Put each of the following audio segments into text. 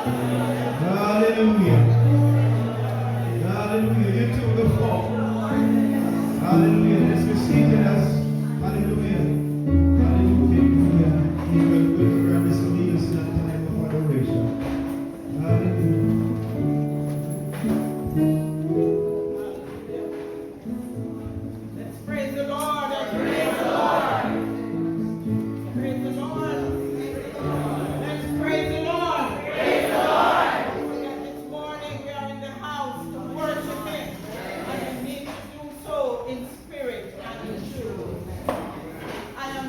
Hallelujah. Hallelujah. You took the fall. Hallelujah. Let's be seated as hallelujah. Hallelujah. You will grab this lead us in a time of adoration. Hallelujah. Let's praise the Lord. Praise the Lord. Praise the Lord. Let's praise the Lord. Praise the Lord. This morning we are in the house to worship Him, and we need to do so in spirit and in truth. I am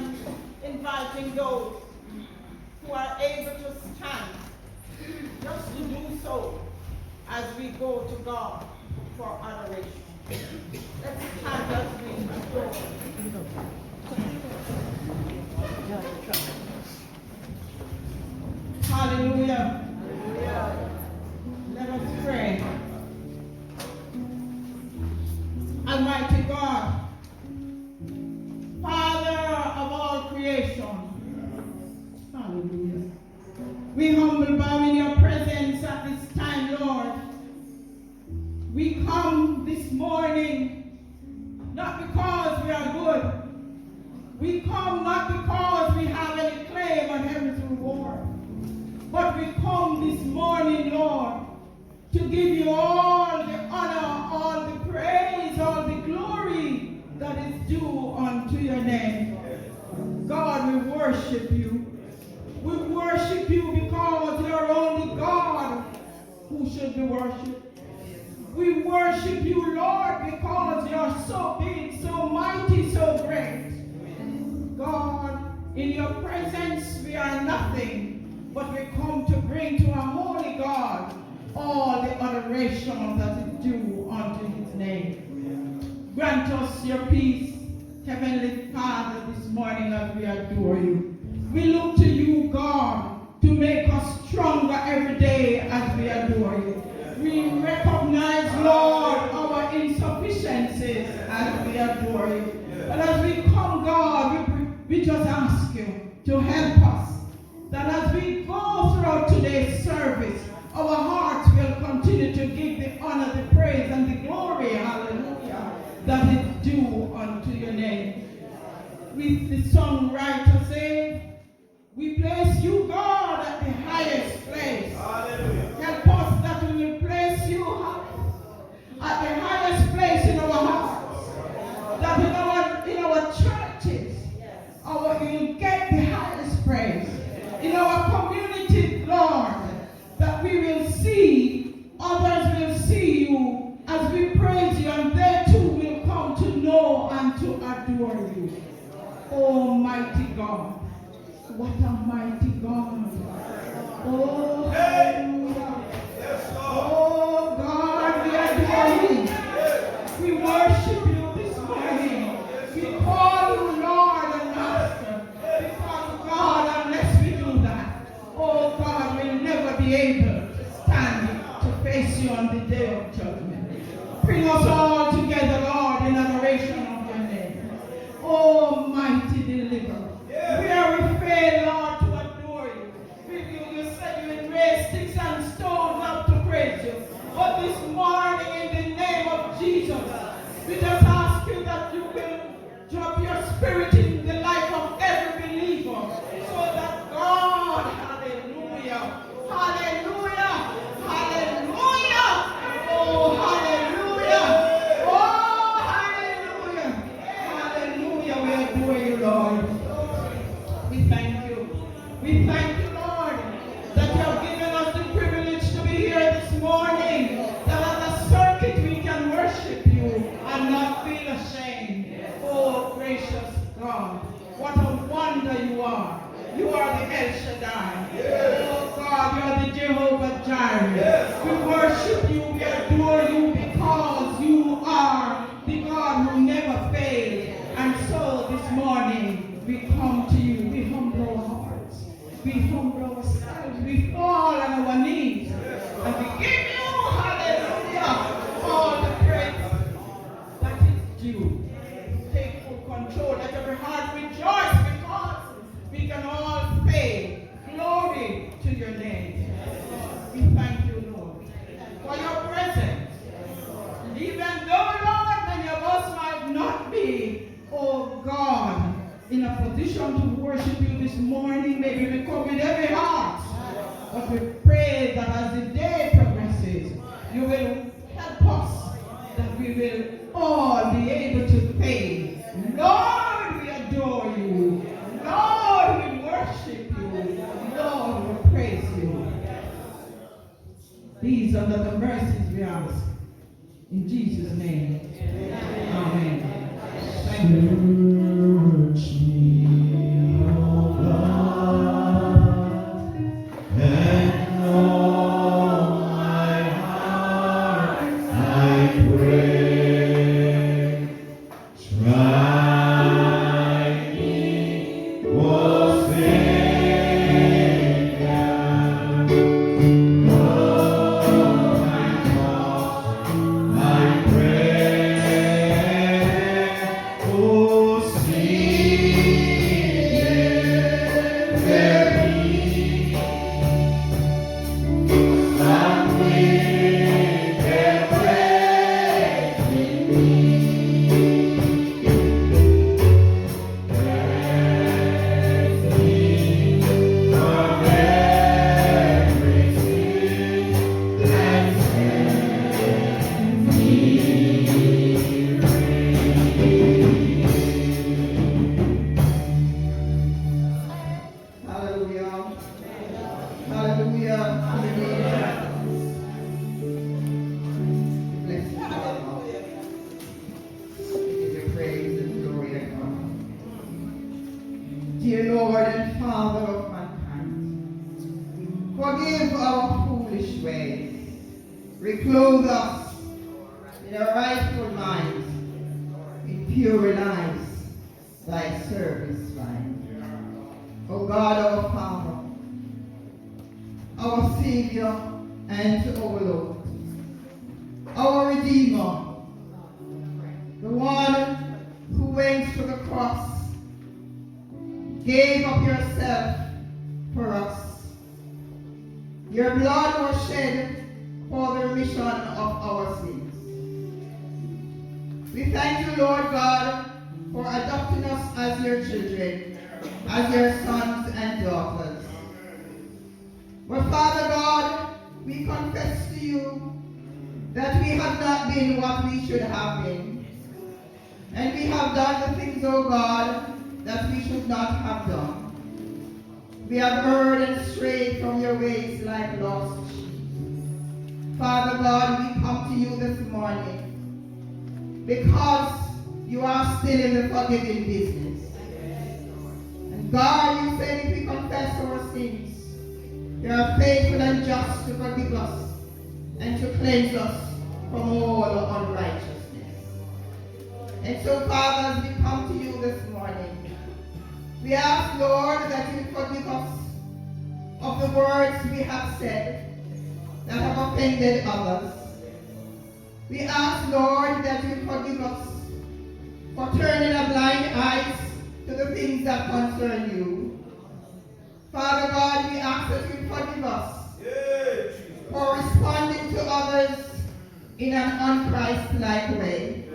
inviting those who are able to stand just to do so as we go to God for adoration. Let's stand as we go. Hallelujah. Let us pray. Almighty God, Father of all creation, hallelujah. We humble bow in your presence at this time, Lord. We come this morning not because we are good. We come not because we have any claim on heaven's reward. But we come this morning, Lord, to give you all the honor, all the praise, all the glory that is due unto your name. God, we worship you. We worship you because you are only God who should be worshipped. We worship you, Lord, because you are so big, so mighty, so great. God, in your presence we are nothing, but we come to bring to our holy God all the adoration that is due unto his name. Grant us your peace, Heavenly Father, this morning as we adore you. We look to you, God, to make us stronger every day as we adore you. We recognize, Lord, our insufficiencies as we adore you. But as we come, God, we just ask you to help us, that as we go throughout today's service, our hearts will continue to give the honor, the praise, and the glory, hallelujah, that is due unto your name. With the songwriter say, we place you, God, at the highest place. Hallelujah. Help us that we will place you at the highest place in our hearts. That in our churches, you'll get the highest praise. In our community, Lord, that we will see, others will see you as we praise you, and they too will come to know and to adore you. Almighty God. What a mighty God. Oh, hallelujah. Oh, God, we adore you. We worship you this morning. We call you Lord and Master. Because, God, unless we do that, oh, God, we'll never be able to stand to face you on the day of judgment. Bring us all together, Lord, in adoration of your name. Oh, mighty deliverer. We are afraid, Lord, to adore you. You said you would raise sticks and stones up to praise you. But this morning, in the name of Jesus, we just ask you that you will drop your spirit in the life of every believer, so that God, hallelujah, hallelujah, hallelujah, oh, hallelujah, oh, hallelujah, hallelujah, we adore you, Lord. We thank you. We thank you, Lord, that you have given us the privilege to be here this morning, that on a circuit we can worship you and not feel ashamed. Oh, gracious God, what a wonder you are. You are the El Shaddai. Oh, God, you are the Jehovah Jireh. We worship you, we adore you, because you are the God who never fails. And so this morning, we come to you. We humble our hearts. We humble ourselves. We fall on our knees. And we give you, hallelujah, all the praise that is due. Take full control. Let every heart rejoice, because we can all pay glory to your name. a position to worship you this morning. Maybe we come with every heart. But we pray that as the day progresses, you will help us, that we will all be able to pay. Lord, we adore you. Lord, we worship you. Lord, we praise you. These are the mercies we ask. In Jesus' name. Amen. Thank you. Search me, O God, and know my heart, I pray. Try me, O Savior, know my thoughts, I pray. Oh, see there be some wicked way in me. Cleanse me from every sin and set me free. Hallelujah. Hallelujah. Hallelujah. Bless you, Father. We give you praise and glory and honor. Dear Lord and Father of mankind, forgive our foolish ways. Reclothe us in a rightful mind, in pure lives, thy service find. O God, our Father, our Savior and our Lord, our Redeemer, the one who went to the cross, gave up yourself for us. Your blood was shed for the remission of our sins. We thank you, Lord God, for adopting us as your children, as your sons and daughters. But Father God, we confess to you that we have not been what we should have been. And we have done the things, O God, that we should not have done. We have erred and strayed from your ways like lost sheep. Father God, we come to you this morning because you are still in the forgiving business. And God, you said if we confess our sins, you are faithful and just to forgive us and to cleanse us from all unrighteousness. And so, Father, as we come to you this morning, we ask, Lord, that you forgive us of the words we have said that have offended others. We ask, Lord, that you forgive us for turning a blind eyes to the things that concern you. Father God, we ask that you forgive us for responding to others in an unchristlike way.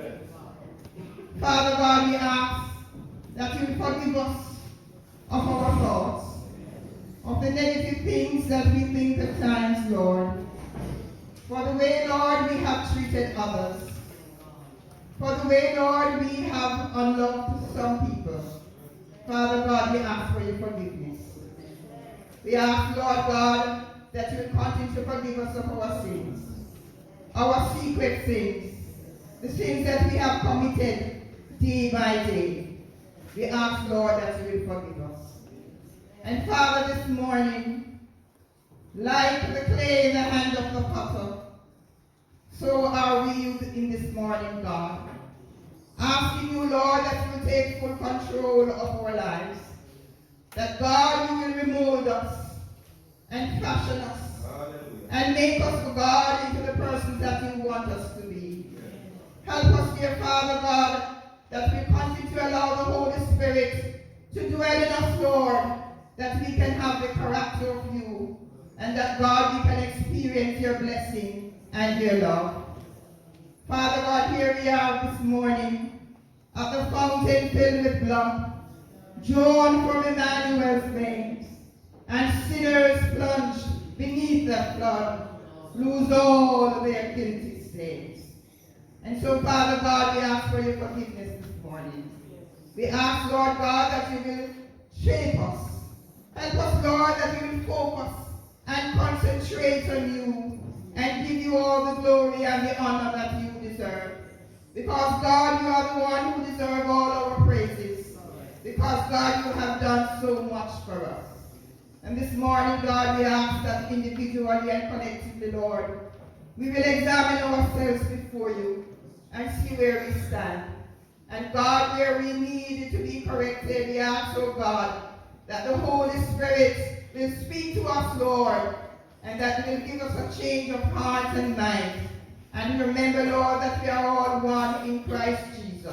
Father God, we ask that you forgive us of our thoughts, of the negative things that we think at times, Lord, for the way, Lord, we have treated others, for the way, Lord, we have unloved some people. Father God, we ask for your forgiveness. We ask, Lord God, that you will continue to forgive us of our sins, our secret sins, the sins that we have committed day by day. We ask, Lord, that you will forgive us. And Father, this morning, like the clay in the hand of the potter, so are we in this morning, God. Asking you, Lord, that you will take full control of our lives. That, God, you will remold us and fashion us and make us, God, into the persons that you want us to be. Help us, dear Father God, that we continue to allow the Holy Spirit to dwell in us, Lord, that we can have the character of you, and that, God, we can experience your blessing and your love. Father God, here we are this morning at the fountain filled with blood, drawn from Emmanuel's veins, and sinners plunged beneath the flood, lose all of their guilty stains. And so, Father God, we ask for your forgiveness this morning. We ask, Lord God, that you will shape us. Help us, Lord, that we will focus and concentrate on you and give you all the glory and the honor that you deserve. Because, God, you are the one who deserves all our praises. Because, God, you have done so much for us. And this morning, God, we ask that individually and collectively, Lord, we will examine ourselves before you and see where we stand. And God, where we need to be corrected, we ask, oh God, that the Holy Spirit will speak to us, Lord, and that will give us a change of heart and mind. And remember, Lord, that we are all one in Christ Jesus.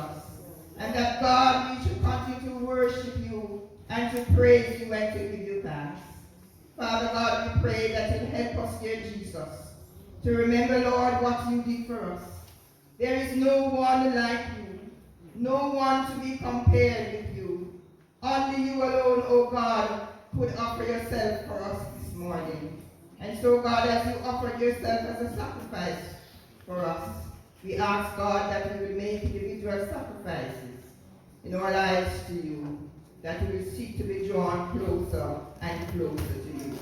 And that, God, we should continue to worship you and to praise you and to give you thanks. Father God, we pray that you'll help us, dear Jesus, to remember, Lord, what you did for us. There is no one like you, no one to be compared with you. Only you alone, O God, could offer yourself for us this morning. And so, God, as you offered yourself as a sacrifice for us, we ask, God, that we will make individual sacrifices in our lives to you, that we will seek to be drawn closer and closer to you.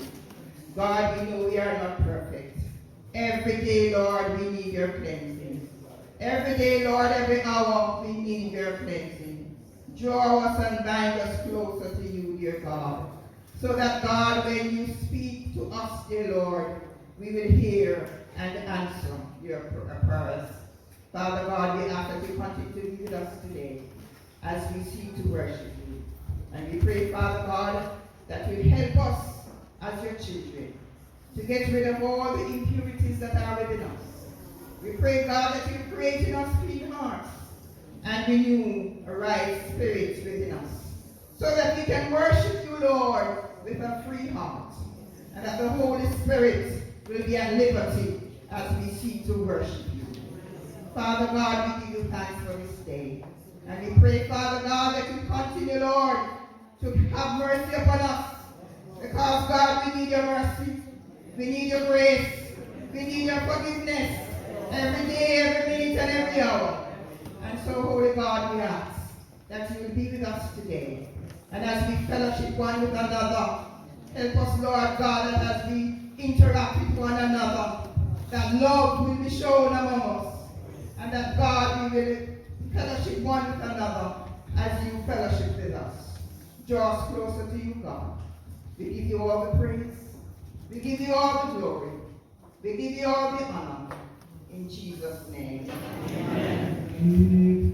God, we know we are not perfect. Every day, Lord, we need your cleansing. Every day, Lord, every hour, we need your cleansing. Draw us and bind us closer to you, dear God, so that, God, when you speak to us, dear Lord, we will hear and answer your prayers. Father God, we ask that you continue to be with us today as we seek to worship you. And we pray, Father God, that you help us as your children to get rid of all the impurities that are within us. We pray, God, that you create in us clean hearts and renew a right spirit within us, so that we can worship you, Lord, with a free heart, and that the Holy Spirit will be at liberty as we seek to worship you. Father God, we give you thanks for this day. And we pray, Father God, that you continue, Lord, to have mercy upon us. Because, God, we need your mercy. We need your grace. We need your forgiveness. Every day, every minute, and every hour. And so, Holy God, we ask that you will be with us today. And as we fellowship one with another, help us, Lord God, that as we interact with one another, that love will be shown among us. And that, God, we will fellowship one with another as you fellowship with us. Draw us closer to you, God. We give you all the praise. We give you all the glory. We give you all the honor. In Jesus' name. Amen. Give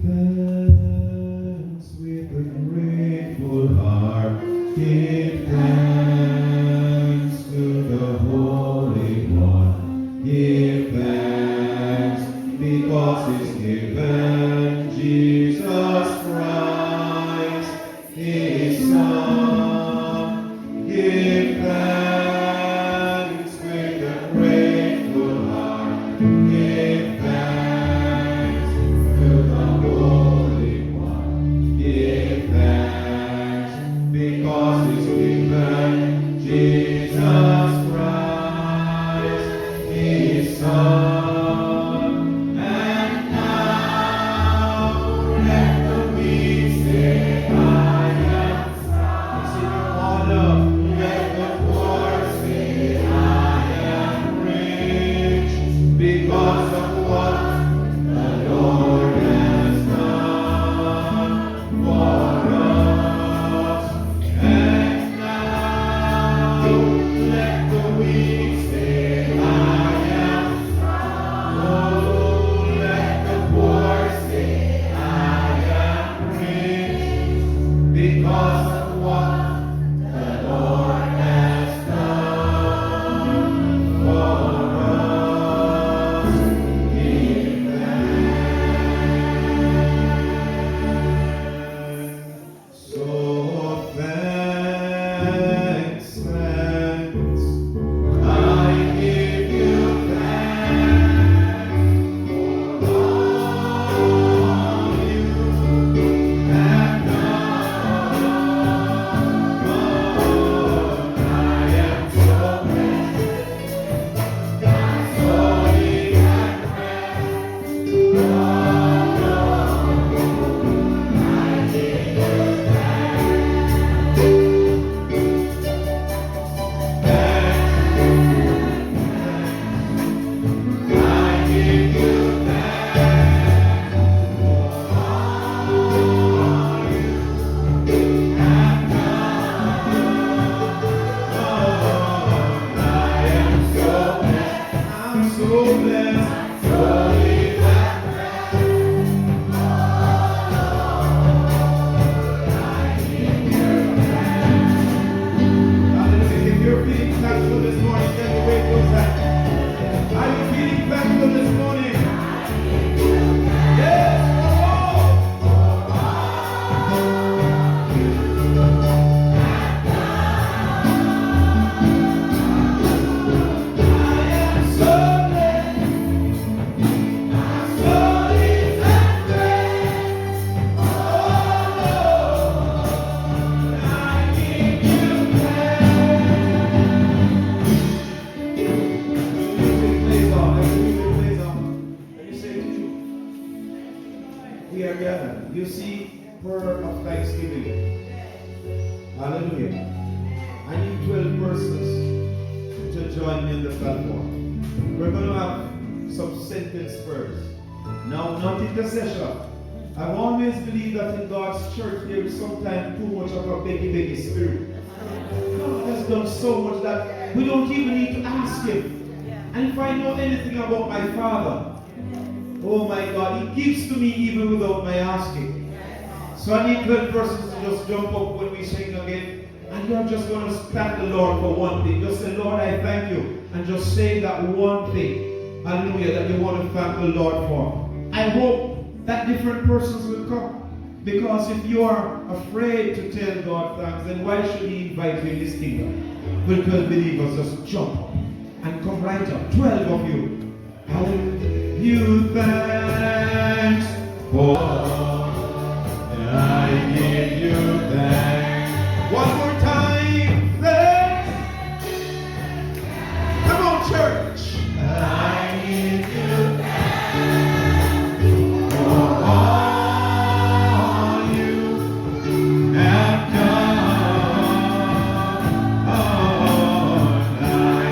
thanks with a grateful heart. Give thanks to the Holy One. Give thanks because He's given Jesus Christ, His Son. Give thanks with a grateful heart. Give thanks to the Holy One. Give thanks because He's given Jesus Christ, His Son. Because of what the Lord has done for us. And now let the weak say, I am strong. Oh, let the poor say, I am rich. Because of what the Lord has done for us. So thanks, thanks, I give you thanks for all you have done Hallelujah. I need 12 persons to join me on the platform. We're going to have some sentence first. Now, not intercession. I've always believed that in God's church there is sometimes too much of a beggy spirit. God has done so much that we don't even need to ask Him. And if I know anything about my Father, oh my God, He gives to me even without my asking. So I need 12 persons to just jump up when we sing again. And you're just going to thank the Lord for one thing. Just say, Lord, I thank you. And just say that one thing. Hallelujah, that you want to thank the Lord for. I hope that different persons will come. Because if you are afraid to tell God thanks, then why should He invite you in His kingdom? Will 12 believers just jump up and come right up? 12 of you. Hallelujah. You thanks for I give you thanks. One more time. Thanks. Come on, church. I give you thanks for all you have done. I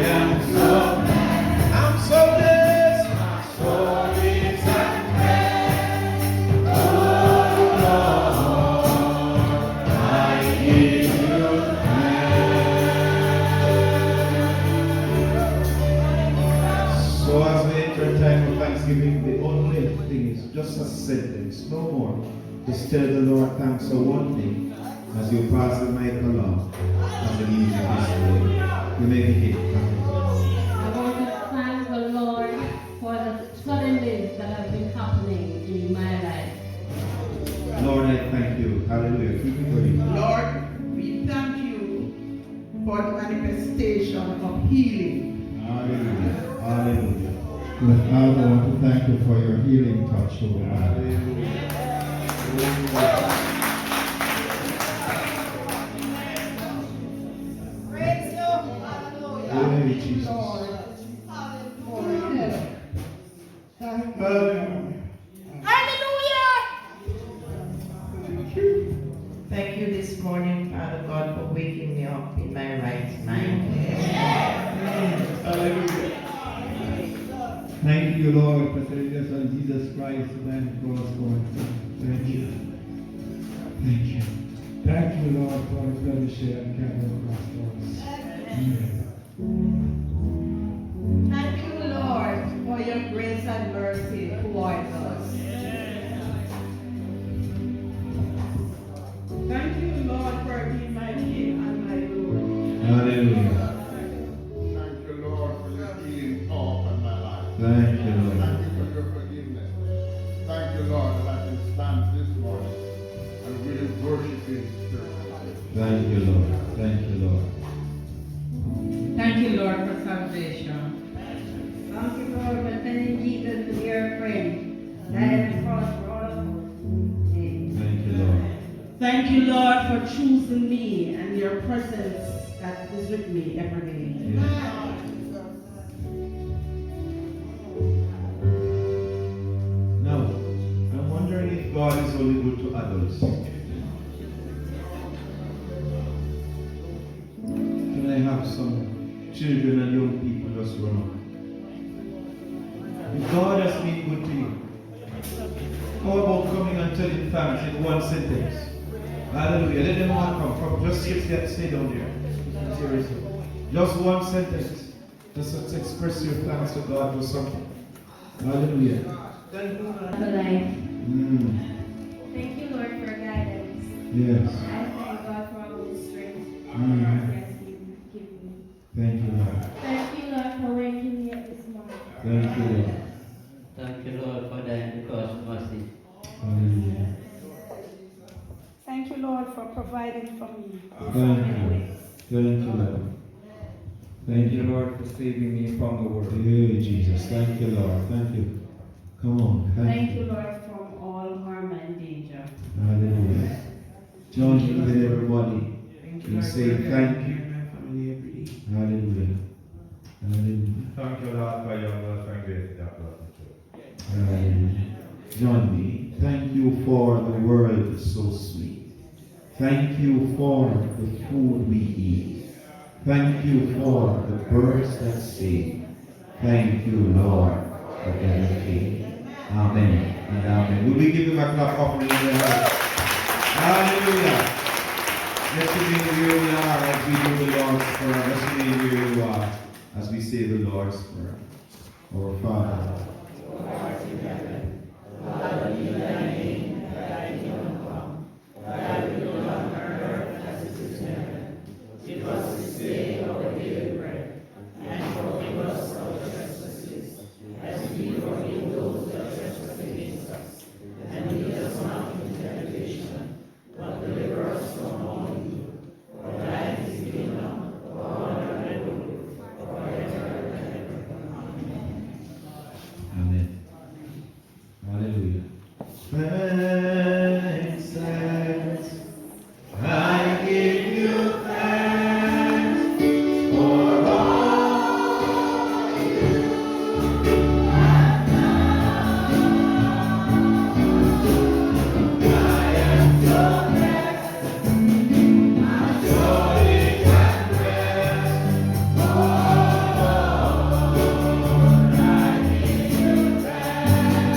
am so blessed. My soul is at rest. Oh Lord, I give you thanks. So as we enter a time of thanksgiving, the only thing is just a sentence, no more. Just tell the Lord thanks for one thing as you pass the mic along. As the music is playing. You may begin. I want to thank the Lord for the suddenlies that have been happening in my life. Lord, I thank you. Hallelujah. Keep it going. Lord, we thank you for the manifestation of healing. Hallelujah. Hallelujah. But Father, I want to thank you for your healing touch, Lord. Hallelujah. Praise you. Hallelujah. Glory to Jesus. Lord. Hallelujah. Hallelujah. Thank you this morning, Father God, for waking me up in my right mind. Hallelujah. Thank you, Lord, for sending us on Jesus Christ, the man who was born. Thank you. Thank you. Thank you, Lord, for the blood you shed on Calvary cross for us. Amen. Thank you, Lord, for your grace and mercy towards us. Thank you, Lord, for being my King and my Lord. Hallelujah. Thank you, Lord, for your healing power in my life. Thank you, Lord. Thank you for your forgiveness. Thank you, Lord, that I can stand this morning and really worship you in spirit. Thank you, Lord. Thank you, Lord. Thank you, Lord, for salvation. Thank you, Lord, for sending Jesus to be our friend. Died on the cross for all of us. Amen. Thank you, Lord. Thank you, Lord, for choosing me and your presence that is with me every day. Yes. Now, I'm wondering if God is only good to adults. Can I have some children and young people just run up? If God has been good to you, how about coming and telling thanks in one sentence? Hallelujah. Let them all come. Just stay down there. Seriously. Just one sentence. Just to express your thanks to God for something. Hallelujah. For life. Mm. Thank you, Lord, for guidance. Yes. I thank God for all the strength Mm. He has given me. Thank you, Lord. Thank you, Lord, for waking me up this morning. Thank you, Lord. Thank you, Lord, for dying because of mercy. Hallelujah. Thank you, Lord, for providing for me. Thank you. Thank you, Lord. Thank you, Lord. for saving me from the world. Hey, Jesus. Thank you, Lord. Thank you. Come on. Thank you, Lord, from all harm and danger. Hallelujah. Join me with everybody. Thank You say thank you. my family every day. Hallelujah. Hallelujah. Thank you, Lord, for your love and grace that brought me through. Hallelujah. Join me. Thank you for the world is so sweet. Thank you for the food we eat. Thank you for the birds that sing. Thank you, Lord, for everything. Amen and amen. Will we give him a clap offering in the house? Hallelujah. Let's remain where we are as we do the Lord's Prayer. Let's remain where you are as we say the Lord's Prayer. Our Father, who art in heaven, hallowed be thy name, thy kingdom come, thy will be done on earth as it is in heaven. Give us this day our daily bread, and forgive us our trespasses, as we forgive those that trespass against us. And lead us not into temptation, but deliver us from all evil. For thine is the kingdom, power, and glory, forever and ever. Amen. amen. Hallelujah. Thanks, thanks. I give you thanks for all you have done. I am so blessed. My joy can rest. Oh Lord, I give you thanks.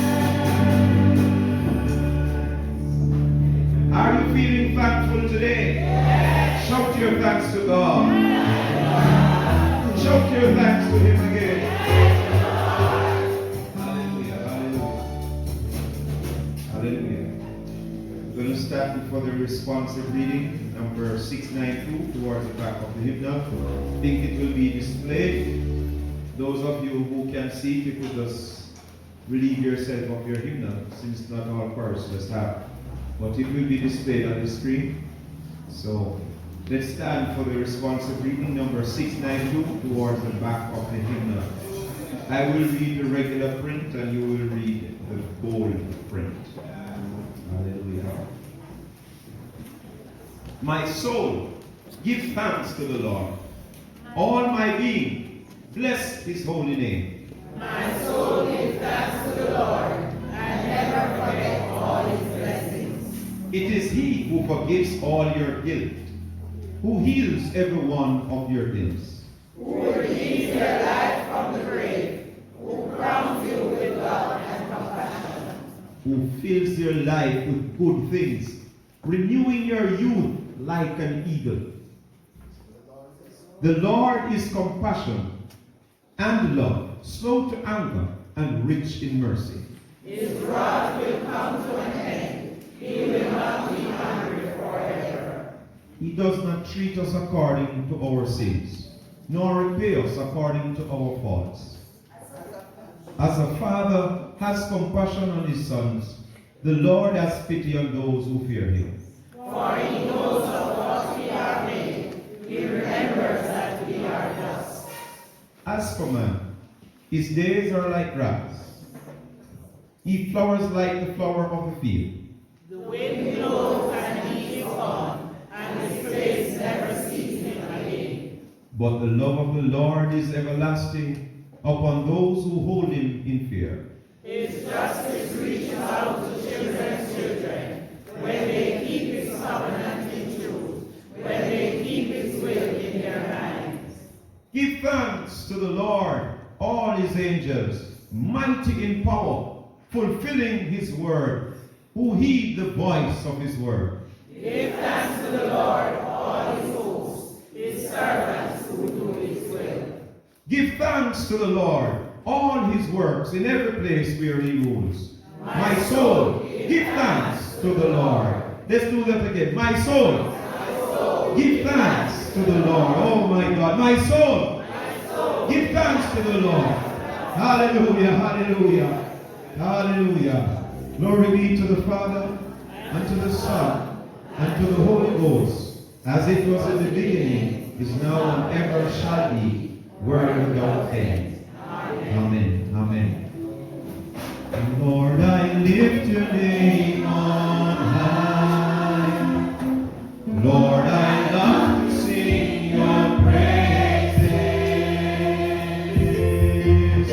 Are you feeling thankful today? Shout your thanks to God. Shout your thanks to Him again. Hallelujah, hallelujah. Hallelujah. We're going to start before the responsive reading, number 692, towards the back of the hymnal. I think it will be displayed. Those of you who can see, if you could just relieve yourself of your hymnal, since not all choristers have. But it will be displayed on the screen. So let's stand for the responsive reading, number 692, towards the back of the hymnal. I will read the regular print and you will read the bold print. Hallelujah. My soul, give thanks to the Lord. All my being, bless His holy name. My soul give thanks to the Lord, and never forget all His blessings. It is He who forgives all your guilt, who heals every one of your ills, Who redeems your life from the grave, who crowns you with love and compassion. who fills your life with good things, renewing your youth like an eagle. The Lord is compassion and love, slow to anger and rich in mercy. His wrath will come to an end. He will not be angry forever. He does not treat us according to our sins, nor repay us according to our faults. As a father has compassion on his sons, the Lord has pity on those who fear him. For He knows of what we are made. He remembers that we are dust. As for man, his days are like grass. He flowers like the flower of the field. The wind blows and he is gone, and his praise never sees him again. But the love of the Lord is everlasting upon those who hold him in fear. His justice reaches out to children's children, when they keep His covenant in truth, when they keep His will in their minds. Give thanks to the Lord, all His angels, mighty in power, fulfilling His word, who heed the voice of His word. Give thanks to the Lord, all His hosts, His servants who do His will. Give thanks to the Lord, all His works in every place where He rules. My soul, give thanks to the Lord. Let's do that again. My soul, give thanks to the Lord. Oh my God. My soul, give thanks to the Lord. Hallelujah, hallelujah, hallelujah. Glory be to the Father, and to the Son, and to the Holy Ghost, as it was in the beginning, is now, and ever shall be, world without end. Amen. Amen. Lord, I lift your name on high. Lord, I love to sing your praises.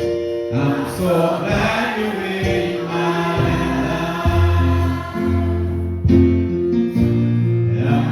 I'm so glad you're in my life. I'm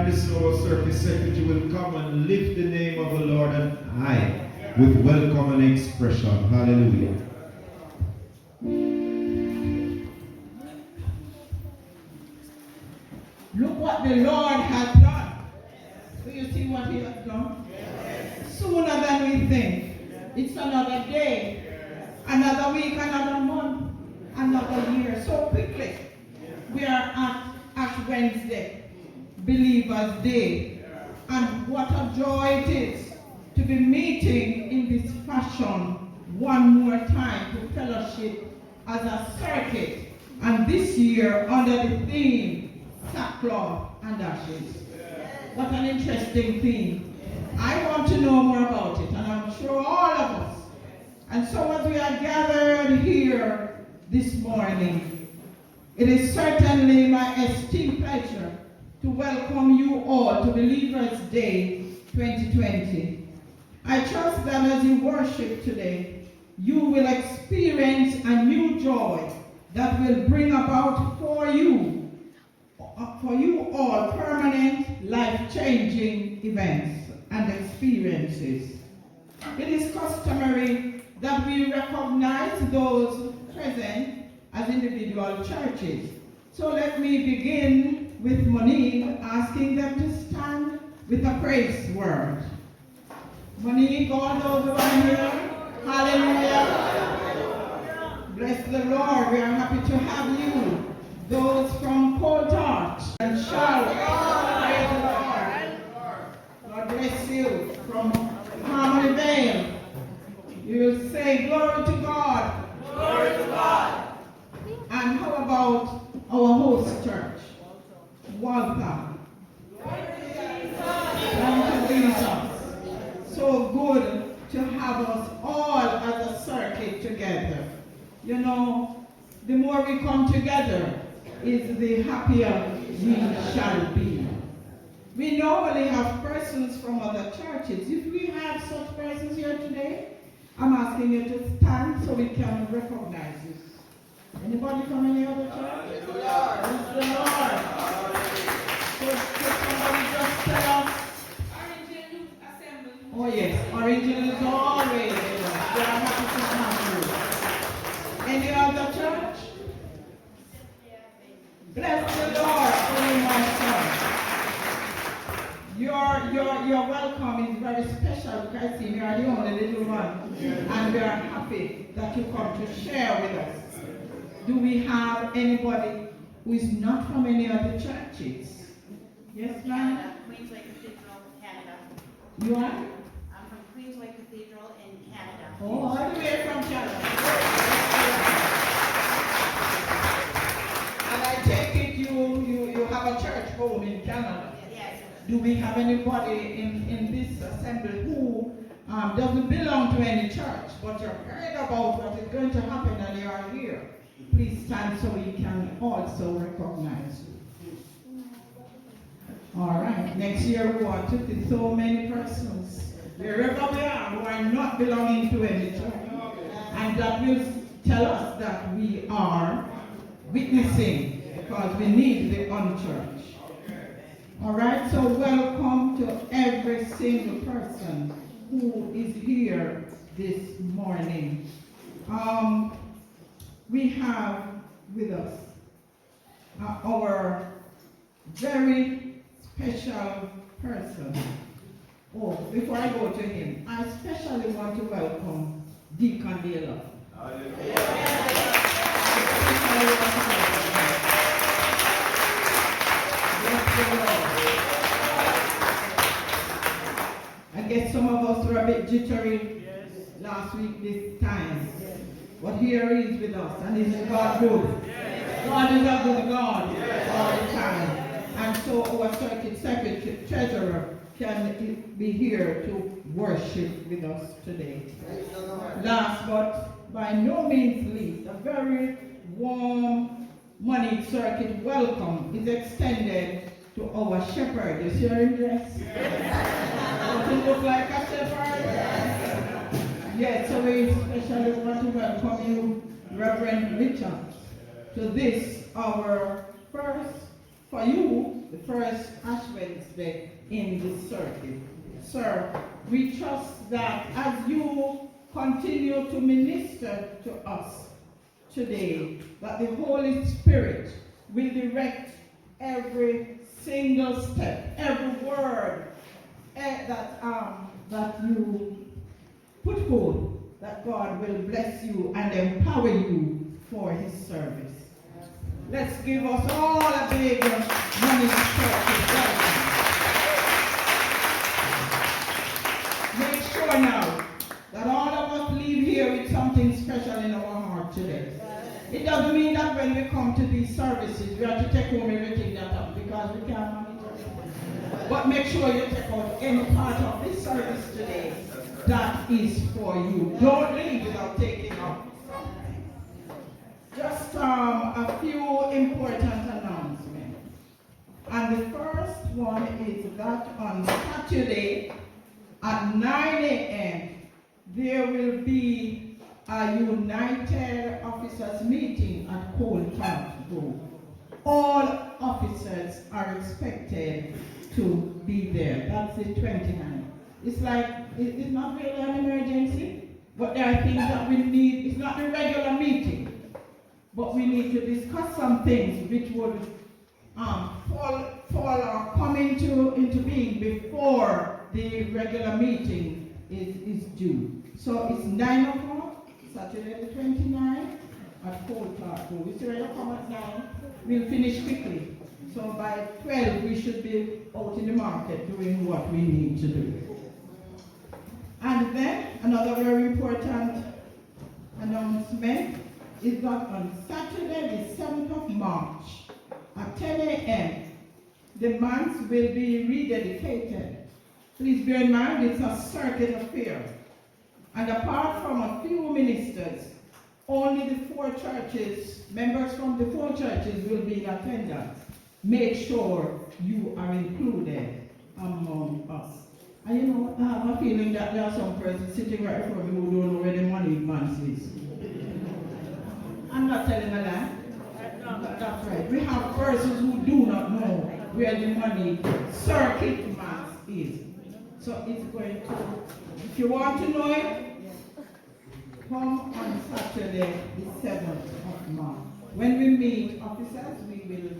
time, this our circuit secretary will come and lift the name of the Lord and high with welcome and expression. Hallelujah. Look what the Lord has done. Do you see what he has done? Sooner than we think. It's another day, another week, another month, another year. So quickly, we are at Ash Wednesday, Believers' Day. And what a joy it is to be meeting in this fashion one more time to fellowship as a circuit. And this year under the theme, Sackcloth and Ashes. What an interesting theme. I want to know more about it, and I'm sure all of us. And so as we are gathered here this morning, it is certainly my esteemed pleasure to welcome you all to Believers' Day 2020. I trust that as you worship today, you will experience a new joy that will bring about for you all permanent, life-changing events and experiences. It is customary that we recognize those present as individual churches. So let me begin with Moneague, asking them to stand with a praise word. Moneague, all those who are here, hallelujah. Bless the Lord, we are happy to have you. Those from Cold Heart and Charlotte, praise the Lord. God bless you. From Harmony Vale, you will say glory to God. Glory to God. And how about our host church, Walter? Thank you, Jesus. So good to have us all as a circuit together. You know, the more we come together, is the happier we shall be. We normally have persons from other churches. If we have such persons here today, I'm asking you to stand so we can recognize you. Anybody from any other church? Praise the Lord. Praise the Lord. So somebody just tell us. Origin Youth Assembly. Oh yes, Origin is always there. We are happy to have you. Any other church? Bless the Lord, oh my son. Your welcome is very special because you are the only little one. And we are happy that you come to share with us. Do we have anybody who is not from any other churches? Yes, ma'am? Queensway Cathedral, Canada. You are? I'm from Queensway Cathedral in Canada. Oh, all the way from Canada. And I take it you have a church home in Canada. Yes. Do we have anybody in this assembly who doesn't belong to any church, but you've heard about what is going to happen and you are here? Please stand so we can also recognize you. All right, next year we want to see so many persons, wherever we are, who are not belonging to any church. And that will tell us that we are witnessing, because we need the unchurched. All right, so welcome to every single person who is here this morning. We have with us our very special person. Oh, before I go to him, I especially want to welcome Deacon Dale. I guess some of us were a bit jittery last week this time. But here he is with us, and isn't God good? God is a good God all the time. And so our circuit secretary, treasurer, can be here to worship with us today. Last but by no means least, a very warm Moneague circuit welcome is extended to our shepherd. You see her in dress? Does he look like a shepherd? Yes, so we especially want to welcome you, Reverend Richard, to this, our first, for you, the first Ash Wednesday in this circuit. Sir, we trust that as you continue to minister to us today, that the Holy Spirit will direct every single step, every word that you put forth, that God will bless you and empower you for His service. Let's give us all a big Moneague church welcome. Make sure now that all of us leave here with something special in our heart today. It doesn't mean that when we come to these services, we have to take home everything that up, because we can't manage it. But make sure you take out any part of this service today that is for you. Don't leave without taking up something. Just a few important announcements. And the first one is that on Saturday at 9 a.m. there will be a United Officers meeting at Cold Grove. All officers are expected to be there. That's the 29th. It's like, it's not really an emergency, but there are things that we need. It's not a regular meeting, but we need to discuss some things which would fall or come into being before the regular meeting is due. So it's 9 o'clock, Saturday the 29th at Cold Grove. It's ready to come at 9. We'll finish quickly. So by 12 we should be out in the market doing what we need to do. And then another very important announcement is that on Saturday the 7th of March at 10 a.m. the manse will be rededicated. Please bear in mind it's a circuit affair. And apart from a few ministers, only the 4 churches, members from the 4 churches will be in attendance. Make sure you are included among us. And you know, I have a feeling that there are some persons sitting right in front of me who don't know where the Moneague manse is. I'm not telling a lie. That's right. We have persons who do not know where the Moneague circuit manse is. So it's going to, if you want to know it, come on Saturday the 7th of March. When we meet officers, we will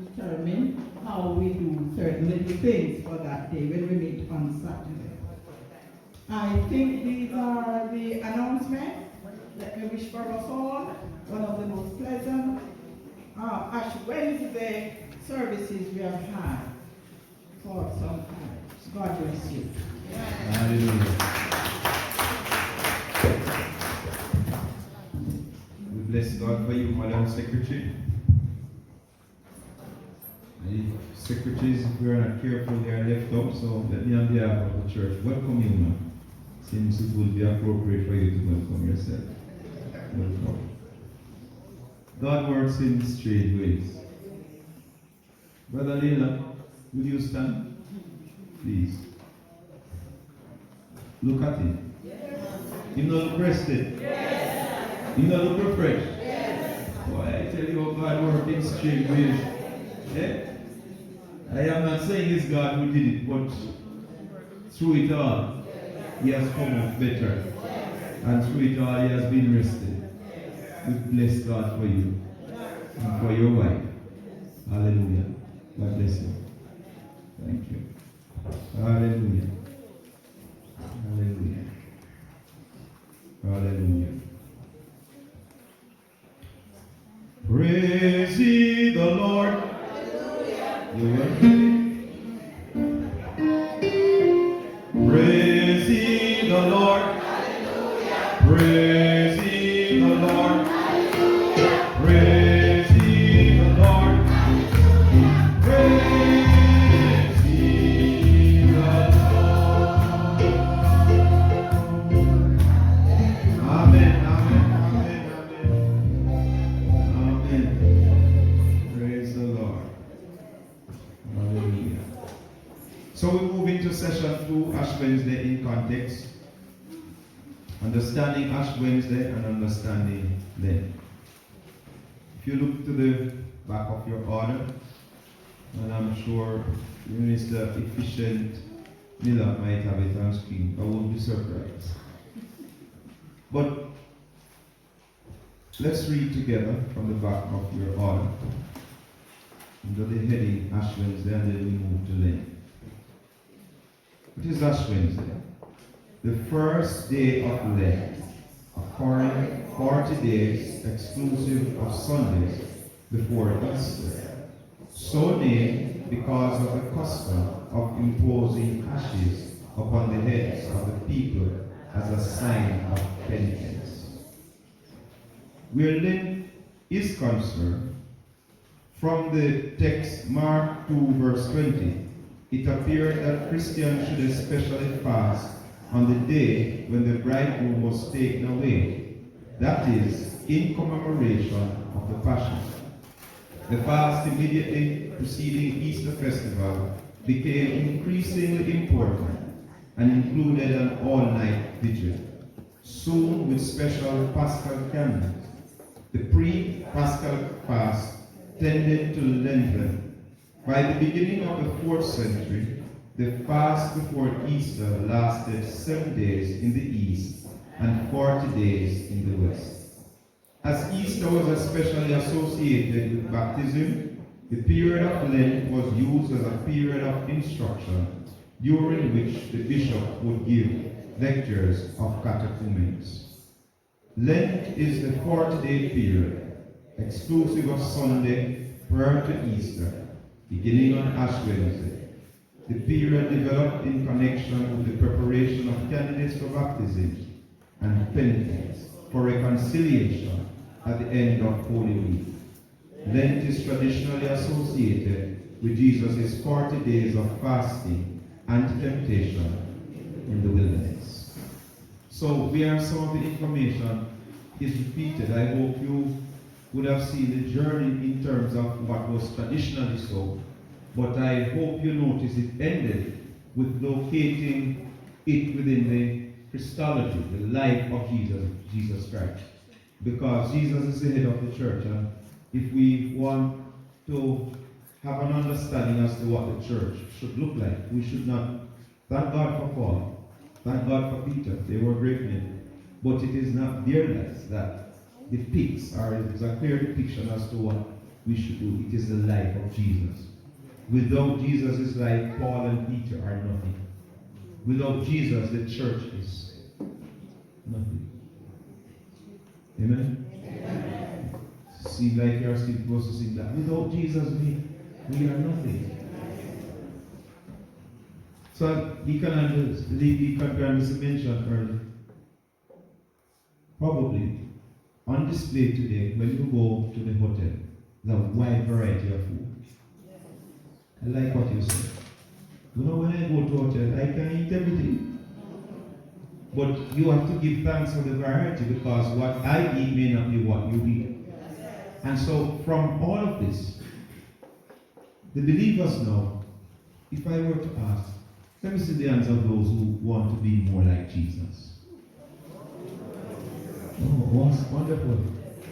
determine how we do certain little things for that day when we meet on Saturday. I think these are the announcements. Let me wish for us all one of the most pleasant Ash Wednesday services we have had for some time. God bless you. Hallelujah. We bless God for you, Madam Secretary. The secretaries, if we are not careful, they are left out, so let me on behalf of the church welcome you, man. Since it would be appropriate for you to welcome yourself. Welcome. God works in strange ways. Brother Leila, will you stand? Please. Look at him. Yes. You know look rested? Yes. You know look refreshed? Yes. Boy, I tell you how God works in strange ways. Yeah? I am not saying it's God who did it, but through it all, He has come out better. And through it all, He has been rested. We bless God for you and for your wife. Hallelujah. God bless you. Thank you. Hallelujah. Hallelujah. Hallelujah. Praise ye the Lord. Hallelujah. You praise ye the Lord. Hallelujah. Praise ye the Lord. Hallelujah. Praise ye the Lord. Hallelujah. Praise ye the Lord. Amen. Amen. Amen. Amen. Amen. Praise the Lord. Hallelujah. So we move into session 2, Ash Wednesday in context. Understanding Ash Wednesday and understanding them. If you look to the back of your order, And I'm sure Minister Efficient Miller might have it on screen. I won't be surprised. But let's read together from the back of your order, under the heading Ash Wednesday, and then we move to Lent. What is Ash Wednesday? The first day of Lent, according 40 days exclusive of Sundays before Easter, so named because of the custom of imposing ashes upon the heads of the people as a sign of penitence. Where Lent is concerned, from the text Mark 2 verse 20, it appeared that Christians should especially fast on the day when the bridegroom was taken away, that is, in commemoration of the Passion. The fast immediately preceding Easter festival became increasingly important and included an all-night vigil, soon with special Paschal candles. The pre-Paschal fast tended to lengthen. By the beginning of the 4th century, the fast before Easter lasted 7 days in the east and 40 days in the west. As Easter was especially associated with baptism, the period of Lent was used as a period of instruction, during which the bishop would give lectures of catechumens. Lent is the 40-day period, exclusive of Sunday prior to Easter, beginning on Ash Wednesday. The period developed in connection with the preparation of candidates for baptism and penitence for reconciliation at the end of Holy Week. Lent is traditionally associated with Jesus' 40 days of fasting and temptation in the wilderness. So where some of the information is repeated, I hope you would have seen the journey in terms of what was traditionally so, but I hope you notice it ended with locating it within the Christology, the life of Jesus Christ. Because Jesus is the head of the church, and if we want to have an understanding as to what the church should look like, we should not thank God for Paul, thank God for Peter, they were great men, but it is not their lives that depicts, or it is a clear depiction as to what we should do. It is the life of Jesus. Without Jesus' life, Paul and Peter are nothing. Without Jesus, the church is nothing. Amen? Amen. Seems like you are still supposed to sing that. Without Jesus, we are nothing. So Deacon Andrews mentioned earlier, probably on display today when you go to the hotel, there's a wide variety of food. I like what you said. You know, when I go to a hotel, I can eat everything. But you have to give thanks for the variety, because what I eat may not be what you eat. And so from all of this, the believers know, if I were to ask, let me see the hands of those who want to be more like Jesus. Oh, wonderful.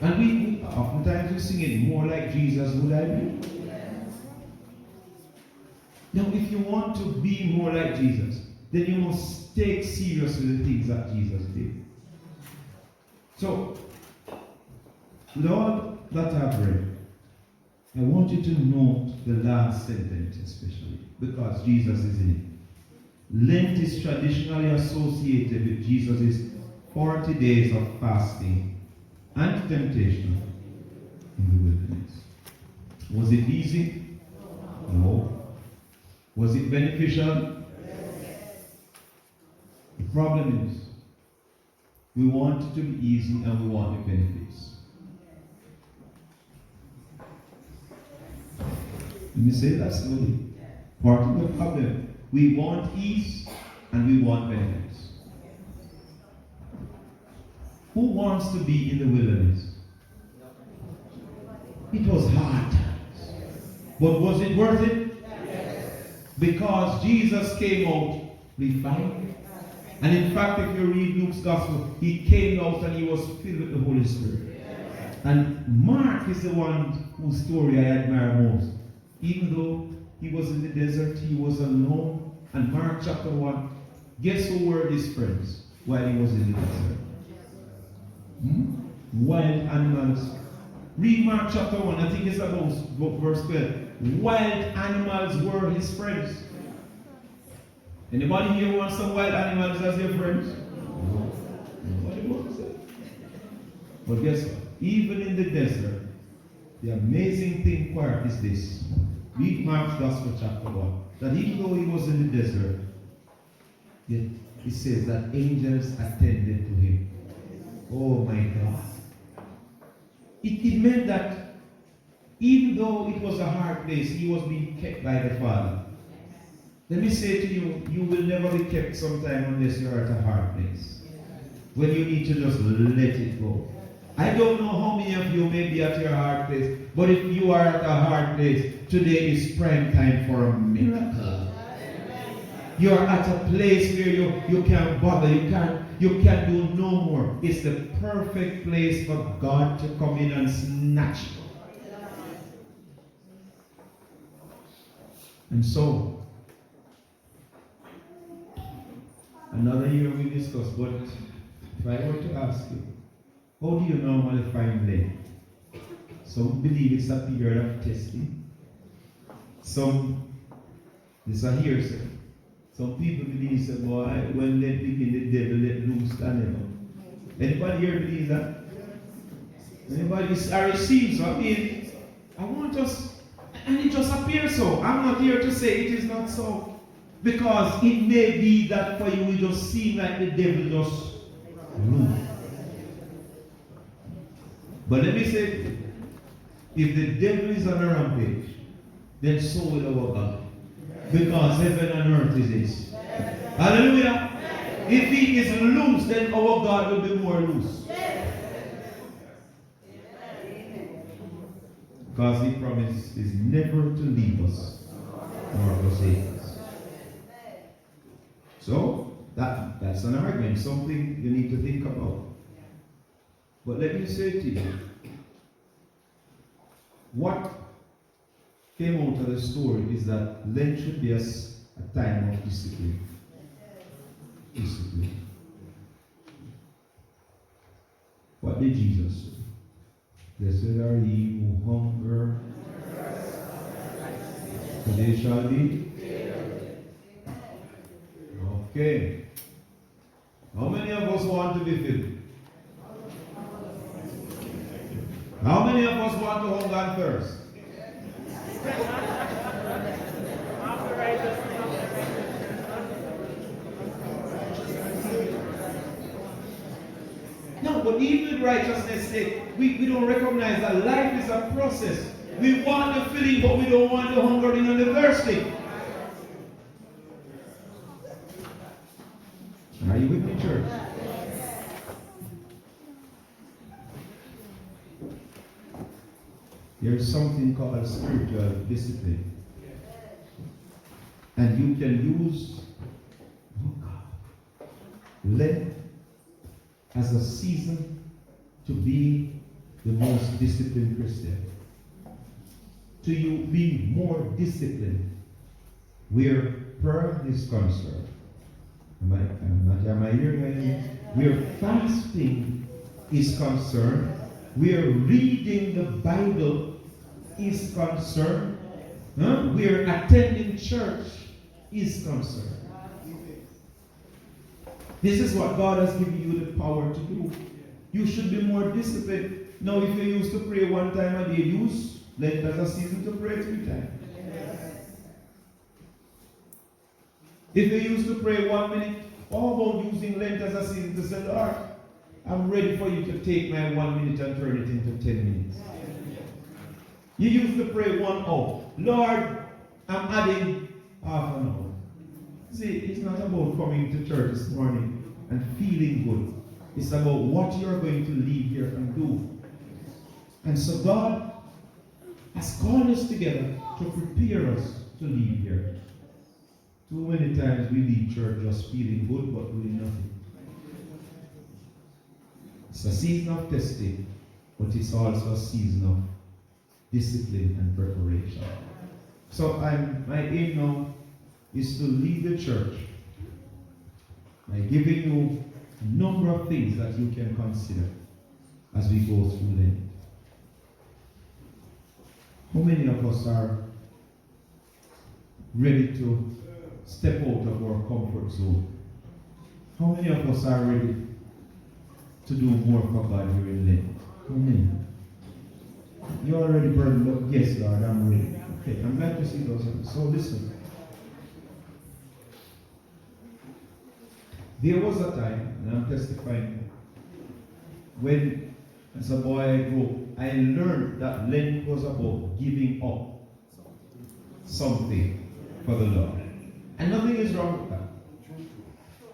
And we oftentimes we sing it, more like Jesus would I be. Now, if you want to be more like Jesus, then you must take seriously the things that Jesus did. So, with all that I've read, I want you to note the last sentence especially, because Jesus is in it. Lent is traditionally associated with Jesus' 40 days of fasting and temptation in the wilderness. Was it easy? No. Was it beneficial? The problem is, we want it to be easy and we want the benefits. Let me say that slowly. Part of the problem. We want ease and we want benefits. Who wants to be in the wilderness? It was hard times. But was it worth it? Because Jesus came out refined. And in fact, if you read Luke's gospel, he came out and he was filled with the Holy Spirit. And Mark is the one whose story I admire most. Even though he was in the desert, he was alone. And Mark chapter 1, guess who were his friends while he was in the desert? Wild animals. Read Mark chapter 1, I think it's about verse 12. Wild animals were his friends. Anybody here want some wild animals as their friends? No. Nobody wants it. But guess what? Even in the desert, the amazing thing part is this. Read Mark's Gospel chapter 1. That even though he was in the desert, yet it says that angels attended to him. Oh my God. It meant that even though it was a hard place, he was being kept by the Father. Let me say to you, you will never be kept sometime unless you are at a hard place. When you need to just let it go. I don't know how many of you may be at your hard place, but if you are at a hard place, today is prime time for a miracle. You are at a place where you can't bother, you can't do no more. It's the perfect place for God to come in and snatch you. And so, another year we discussed, but if I were to ask you, how do you normally find length? Some believe it's a period of testing. Some, this is a hearsay. Some people believe that, boy, when they begin, the devil let loose and Anybody here believe that? Anybody? I receive, so I mean, I want us, and it just appears so. I'm not here to say it is not so. Because it may be that for you, it just seems like the devil just loose. But let me say, if the devil is on a rampage, then so will our God. Because heaven and earth is his. Hallelujah. If he is loose, then our God will be more loose. Because he promised is never to leave us nor forsake us. So, that's an argument, something you need to think about. But let me say to you, what came out of the story is that Lent should be a time of discipline. Discipline. What did Jesus say? Blessed are ye who hunger, for they shall be. Okay. How many of us want to be filled? How many of us want to hunger and thirst? No, but even with righteousness sake, we don't recognize that life is a process. We want the filling, but we don't want the hungering and the thirsting. Are you with me, church? There's something called spiritual discipline. And you can use Lent as a season to be the most disciplined Christian. To you be more disciplined where prayer is concerned. Am I hearing anything? Where fasting is concerned, where reading the Bible is concerned, where attending church is concerned. This is what God has given you the power to do. You should be more disciplined. Now, if you used to pray one time a day, use Lent as a season to pray 3 times. If you used to pray 1 minute, how about using Lent as a season to say, Lord, I'm ready for you to take my 1 minute and turn it into 10 minutes. You used to pray 1 hour. Lord, I'm adding half an hour. See, it's not about coming to church this morning and feeling good. It's about what you're going to leave here and do. And so God has called us together to prepare us to leave here. Too many times we leave church just feeling good but doing nothing. It's a season of testing, but it's also a season of discipline and preparation. So my aim now is to lead the church by giving you a number of things that you can consider as we go through them. How many of us are ready to step out of our comfort zone? How many of us are ready to do more for God during Lent? How many? You already burdened up? Yes, Lord, I'm ready. Okay, I'm glad to see those hands. So listen. There was a time, and I'm testifying, when as a boy I grew up, I learned that Lent was about giving up something for the Lord. And nothing is wrong with that.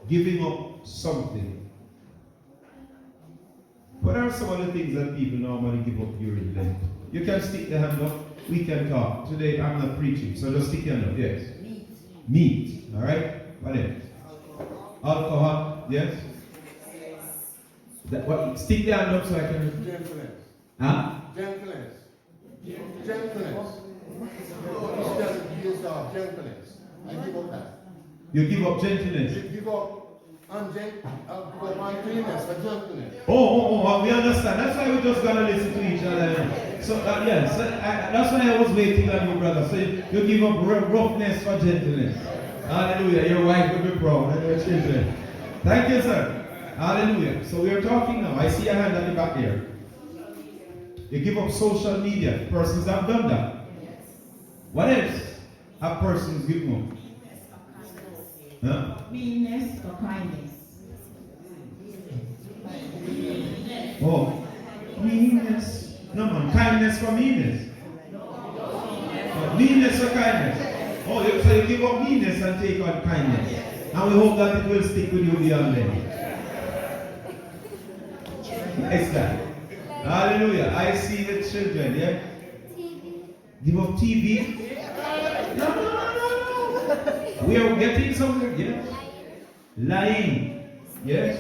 Giving up something. What are some of the things that people normally give up during Lent? You can stick the hand up. We can talk. Today I'm not preaching, so just stick your hand up. Yes. Meat. All right. What else? Alcohol. Yes. What? Stick the hand up so I can. Gentleness. Huh? Gentleness. Gentleness. Instead use of gentleness. I give up that. You give up gentleness. Give up uncleanness for gentleness. Oh, we understand. That's why we just gotta listen to each other. So yes, that's why I was waiting on you, brother. So you give up roughness for gentleness. Hallelujah. Your wife will be proud and your children. Thank you, sir. Hallelujah. So we are talking now. I see a hand at the back there. You give up social media. Persons have done that. What else have persons given up? Huh? Meanness or kindness. Oh, meanness. No man, kindness for meanness. Meanness or kindness. Oh, so you give up meanness and take on kindness. And we hope that it will stick with you beyond then. Next time. Hallelujah. I see the children, yeah? Give up TV. No. We are getting somewhere, yes? Lying, yes?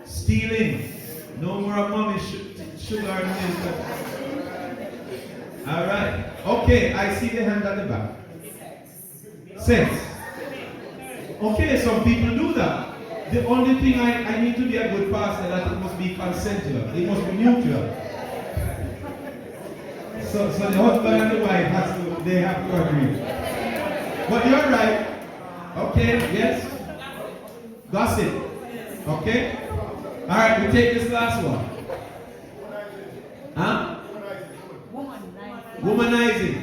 Stealing. No more mommy sugar and milk. Alright. Okay, I see the hand at the back. Sex. Okay, some people do that. The only thing I need to be a good pastor that it must be consensual. It must be mutual. So the husband and the wife they have to agree. But you're right. Okay, yes. Gossip. Okay? Alright, we take this last one. Huh? Womanizing.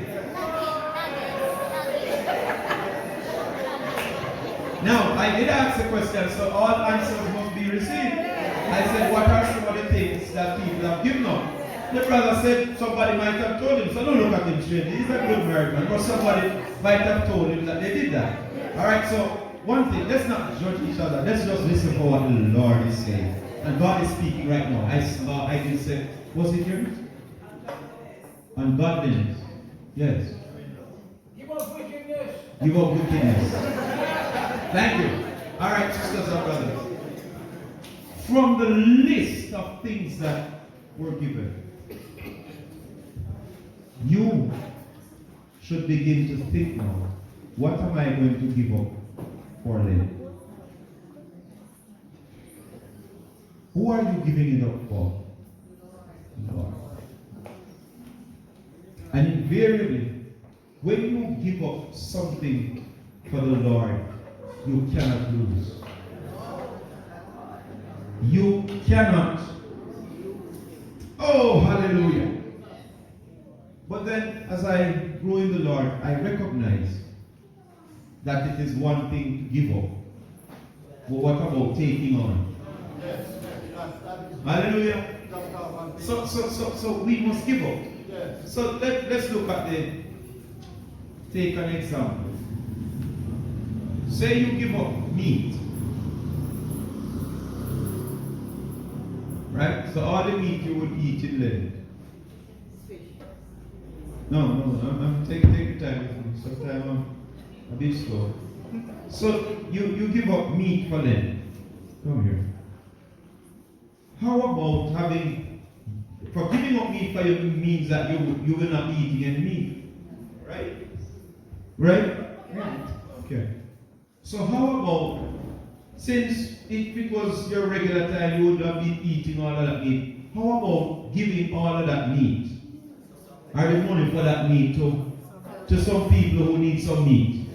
Now, I did ask a question, so all answers must be received. I said, what are some of the things that people have given up? The brother said somebody might have told him, so don't look at him straight. He's a good American, but somebody might have told him that they did that. Alright, so one thing, let's not judge each other. Let's just listen for what the Lord is saying. And God is speaking right now. I can say, was it here? Ungodliness. Yes. Give up wickedness. Give up wickedness. Thank you. Alright, sisters and brothers. From the list of things that were given, you should begin to think now, what am I going to give up for Lent? Who are you giving it up for? Lord. And invariably, when you give up something for the Lord, you cannot lose. You cannot. Oh, hallelujah. But then, as I grow in the Lord, I recognize that it is one thing to give up. But what about taking on? Hallelujah. So we must give up. So let's look at take an example. Say you give up meat. Right? So all the meat you would eat in Lent. No, I'm taking time with me. Sometimes I'm a bit slow. So you give up meat for Lent. Come here. How about for giving up meat for you means that you will not be eating any meat. Right? Right? Right. Okay. So how about, since if it was your regular time, you would have been eating all of that meat, how about giving all of that meat, or the money for that meat to some people who need some meat?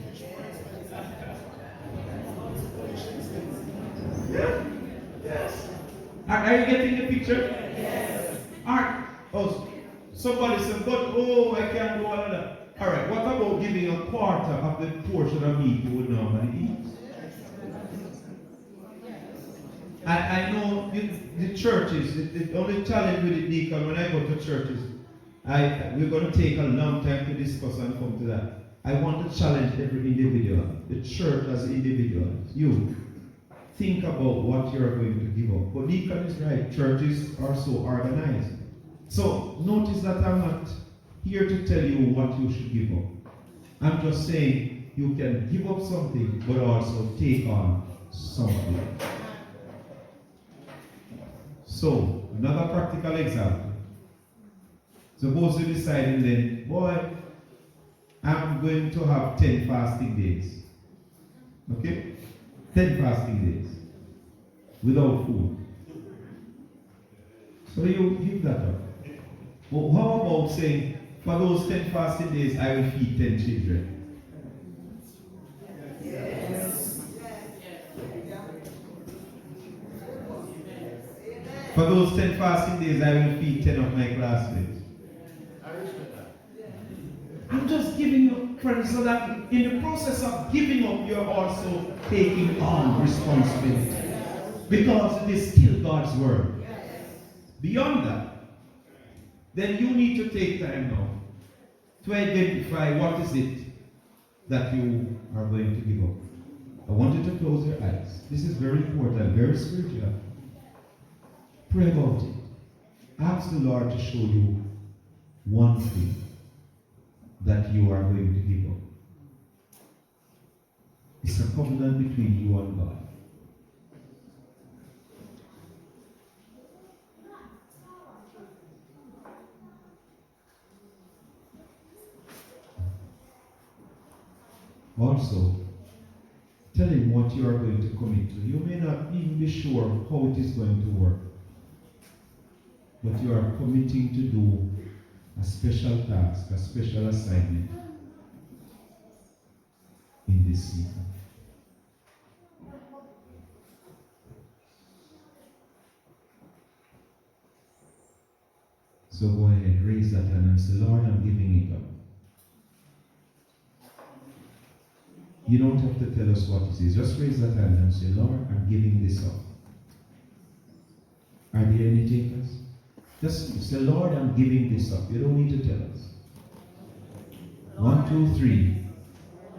Yeah? Yes. Are you getting the picture? Yes. Alright. Oh, somebody said, but oh, I can't do all of that. Alright, what about giving a quarter of the portion of meat you would normally eat? I know the churches, the only challenge with it, Deacon, when I go to churches, we're going to take a long time to discuss and come to that. I want to challenge every individual, the church as individuals. You, think about what you're going to give up. But Deacon is right, churches are so organized. So notice that I'm not here to tell you what you should give up. I'm just saying you can give up something, but also take on something. So, another practical example. Suppose you decide and then, boy, I'm going to have 10 fasting days. Okay? 10 fasting days. Without food. So you give that up. But how about saying, for those 10 fasting days, I will feed 10 children? For those 10 fasting days, I will feed 10 of my classmates. I'm just giving you, friends, so that in the process of giving up, you're also taking on responsibility. Because it is still God's word. Beyond that, then you need to take time now to identify what is it that you are going to give up. I want you to close your eyes. This is very important, very spiritual. Pray about it. Ask the Lord to show you one thing that you are going to give up. It's a covenant between you and God. Also, tell him what you are going to commit to. You may not even be sure how it is going to work. But you are committing to do a special task, a special assignment in this season. So go ahead, raise that hand and say, Lord, I'm giving it up. You don't have to tell us what it is. Just raise that hand and say, Lord, I'm giving this up. Are there any takers? Just say, Lord, I'm giving this up. You don't need to tell us. 1, 2, 3.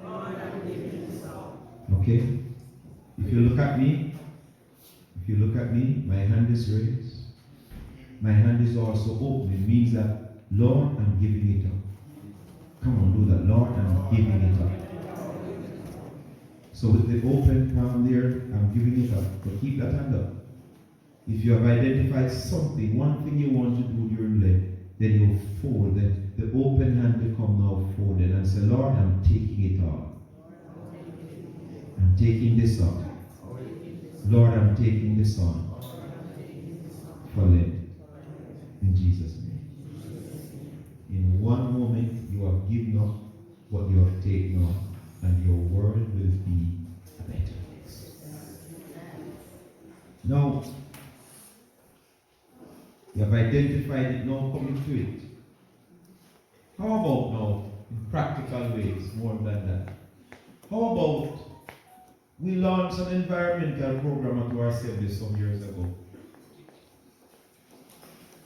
Lord, I'm giving this up. Okay? If you look at me, my hand is raised. My hand is also open. It means that, Lord, I'm giving it up. Come on, do that. Lord, I'm giving it up. So with the open palm there, I'm giving it up. But keep that hand up. If you have identified something, one thing you want to do during the day, then you fold it. The open hand will come now folded and say, Lord, I'm taking it all. I'm taking this up. Lord, I'm taking this on. For Lent. In Jesus' name. In one moment, you have given up what you have taken on, and your world will be a better place. Now, you have identified it, now coming to it. How about now, in practical ways, more than that? How about we launched an environmental program at our assembly some years ago?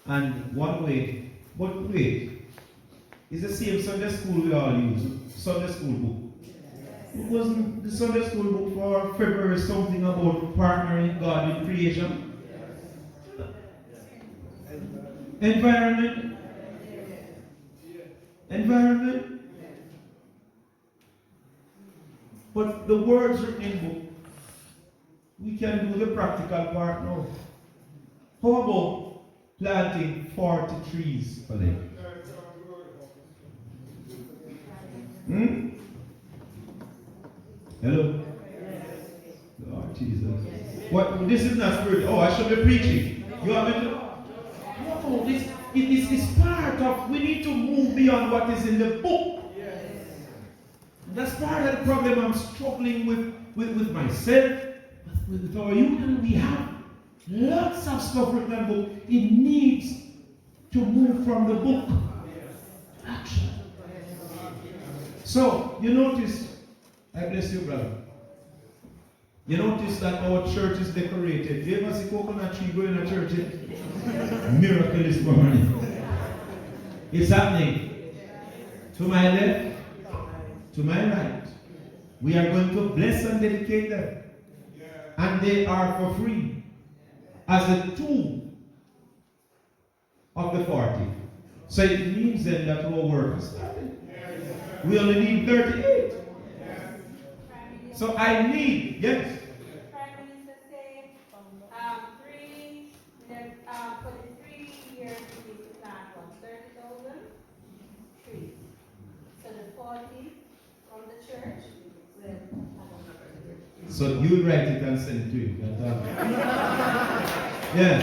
And one way, but wait, it's the same Sunday school we all use, Sunday school book. It wasn't the Sunday school book for February something about partnering God in creation? Environment? Environment? But the words written in book, we can do the practical part now. How about planting 40 trees for them? Hello? Lord Jesus. What? This is not spirit. Oh, I should be preaching. You are meant to. No, it is part of. We need to move beyond what is in the book. That's part of the problem I'm struggling with myself, with our youth. And we have lots of stuff written in the book. It needs to move from the book to action. So, you notice, I bless you, brother. You notice that our church is decorated. Do you ever see coconut tree growing in a church? Miracle this morning. It's happening. To my left, to my right. We are going to bless and dedicate them. And they are for free. As a tool of the 40. So it means then that our work is started. We only need 38. So I need, yes. Prime Minister said, 3, for the 3 years we need to plant 30,000 trees. So the 40 from the church will. So you write it and send it to him. Yeah.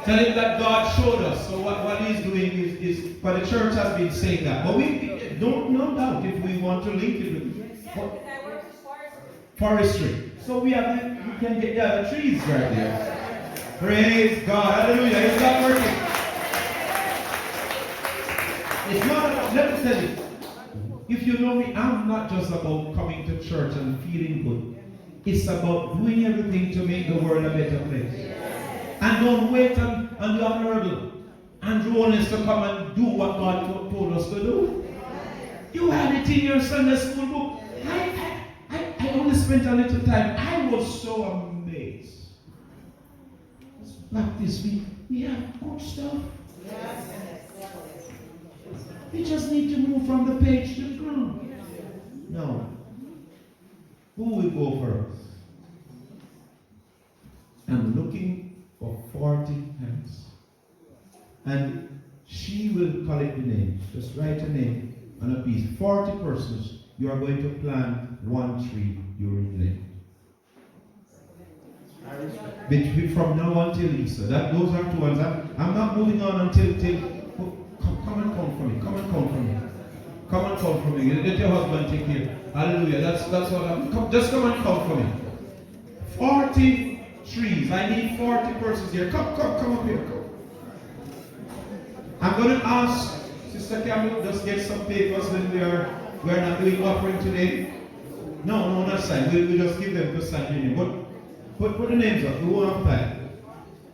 Tell him that God showed us. So what he's doing is, but the church has been saying that. But we don't no doubt if we want to link it with forestry. So we can get the other trees right there. Praise God. Hallelujah. It's not working. It's not, let me tell you. If you know me, I'm not just about coming to church and feeling good. It's about doing everything to make the world a better place. And don't wait on the honorable Andrew Owens to come and do what God told us to do. You had it in your Sunday school book. I only spent a little time. I was so amazed. Like this week, we have good stuff. We just need to move from the page to the ground. Now, who will go first? I'm looking for 40 hands. And she will collect the names. Just write a name on a piece. 40 persons. You are going to plant 1 tree during Lent. From now until Easter. Those are 2 ones. I'm not moving on until come and come for me. Come and come for me. Come and come for me. Let your husband take care. Hallelujah. That's what I'm. Just come and come for me. 40 trees. I need 40 persons here. Come up here. Come. I'm going to ask Sister Campbell, just get some papers when we're not doing offering today. No, not sign. We just give them to sign. But put the names up. We won't have time.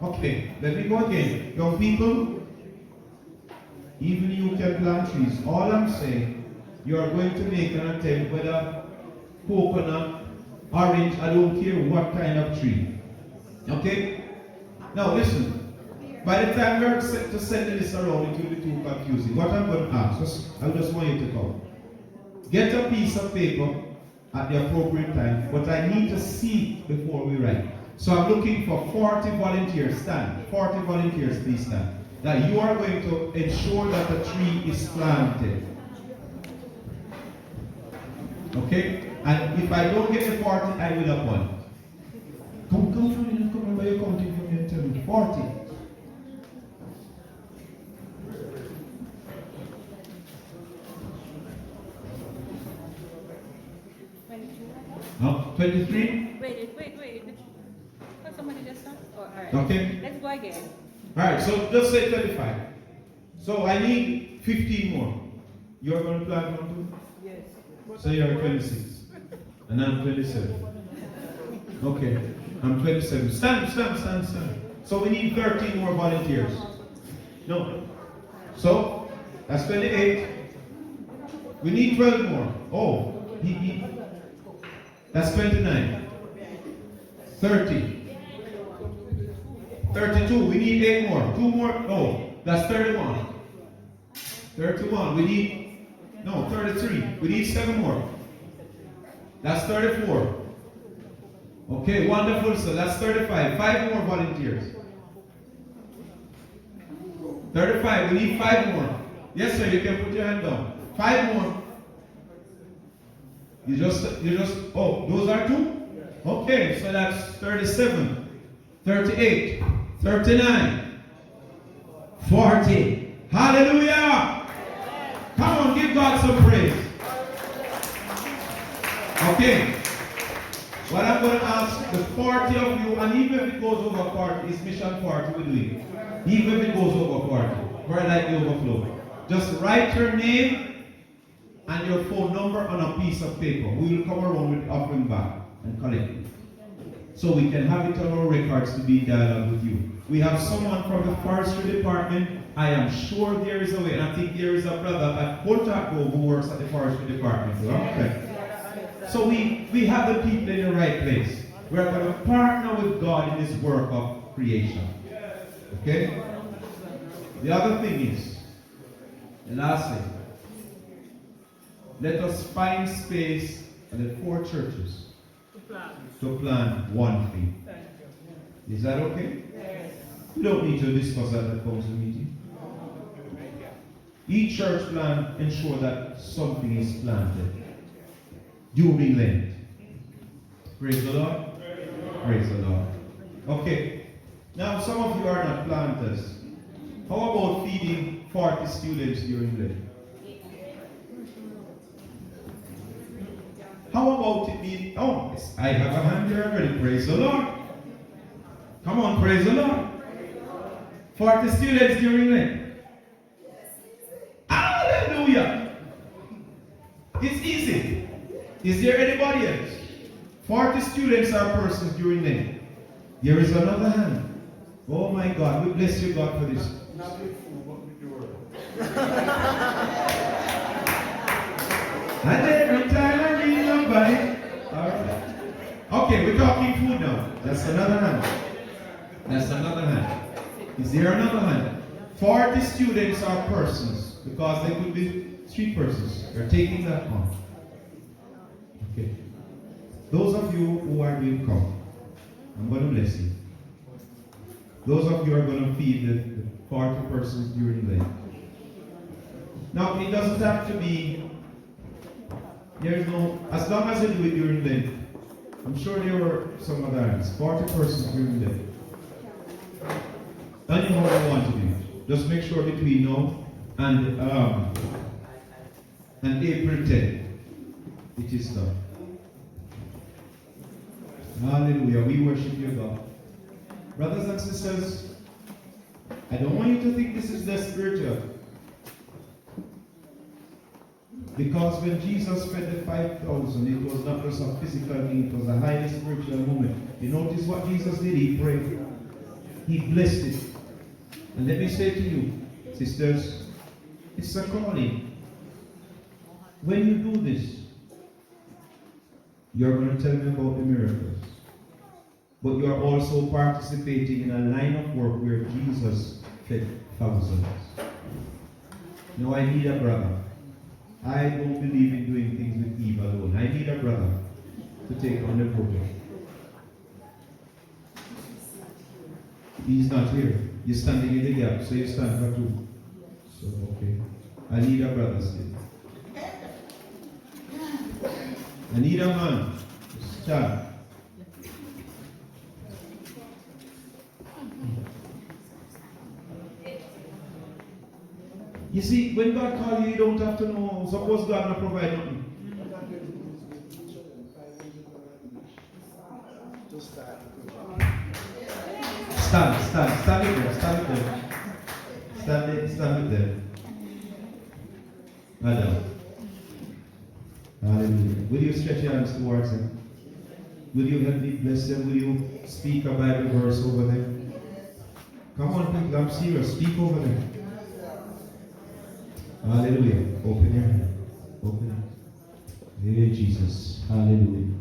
Okay, let me go again. Young people, even you can plant trees. All I'm saying, you are going to make an attempt, whether coconut, orange, I don't care what kind of tree. Okay? Now listen. By the time we're set to send this around, it will be too confusing. What I'm going to ask, I just want you to come. Get a piece of paper at the appropriate time, but I need to see before we write. So I'm looking for 40 volunteers. Stand. 40 volunteers, please stand. That you are going to ensure that the tree is planted. Okay? And if I don't get the 40, I will appoint. Come from me, come by your counting for me and tell me. 40. No, 23? Wait. Can somebody just stop? Oh, all right. Okay. Let's go again. Alright, so just say 25. So I need 15 more. You're going to plant one too? Yes. So you're 26. And I'm 27. Okay, I'm 27. Stand. So we need 13 more volunteers. No. So, that's 28. We need 12 more. Oh, that's 29. 30. 32. We need 8 more. 2 more. Oh, that's 31. 31. We need, no, 33. We need 7 more. That's 34. Okay, wonderful. So that's 35. 5 more volunteers. 35. We need 5 more. Yes, sir. You can put your hand down. 5 more. Oh, those are two? Okay, so that's 37, 38, 39, 40. Hallelujah! Come on, give God some praise. Okay. What I'm going to ask the 40 of you, and even if it goes over 40, it's mission 40 we're doing. Even if it goes over 40, very like the overflow. Just write your name and your phone number on a piece of paper. We will come around with the offering bag and collect it. So we can have it on our records to be in dialogue with you. We have someone from the forestry department. I am sure there is a way, and I think there is a brother at Pontaco who works at the forestry department. Okay. So we have the people in the right place. We are going to partner with God in this work of creation. Okay? The other thing is, the last thing, let us find space at the 4 churches to plant 1 tree. Is that okay? We don't need to discuss that at the council meeting. Each church plan ensure that something is planted during Lent. Praise the Lord. Praise the Lord. Okay. Now some of you are not planters. How about feeding 40 students during Lent? How about it being, oh, yes, I have a hand here already. Praise the Lord. Come on, praise the Lord. 40 students during Lent. Hallelujah. It's easy. Is there anybody else? 40 students are persons during Lent. There is another hand. Oh my God, we bless you, God, for this. Not with food, but with the word. And every time I need somebody. Alright. Okay, we're talking food now. That's another hand. That's another hand. Is there another hand? 40 students are persons, because there could be 3 persons. They're taking that on. Okay. Those of you who are doing come, I'm going to bless you. Those of you are going to feed the 40 persons during Lent. Now, it doesn't have to be, there's no, as long as you do it during Lent. I'm sure there were some other hands. 40 persons during Lent. Anyhow you want to do it. Just make sure between now and April 10th, it is done. Hallelujah. We worship you, God. Brothers and sisters, I don't want you to think this is less spiritual. Because when Jesus fed the 5,000, it was not just a physical thing, it was a highly spiritual moment. You notice what Jesus did? He prayed. He blessed it. And let me say to you, sisters, it's a calling. When you do this, you're going to tell me about the miracles. But you're also participating in a line of work where Jesus fed thousands. Now I need a brother. I don't believe in doing things with Eve alone. I need a brother to take on the project. He's not here. You're standing in the gap, so you stand for 2. So, okay. I need a brother still. I need a man. Stand. You see, when God calls you, you don't have to know. Suppose God not provide nothing. Stand with them. Madam. Hallelujah. Will you stretch your hands towards them? Will you help me bless them? Will you speak a Bible verse over them? Come on, people, I'm serious. Speak over them. Hallelujah. Open your hand. Open it. Hey, Jesus. Hallelujah.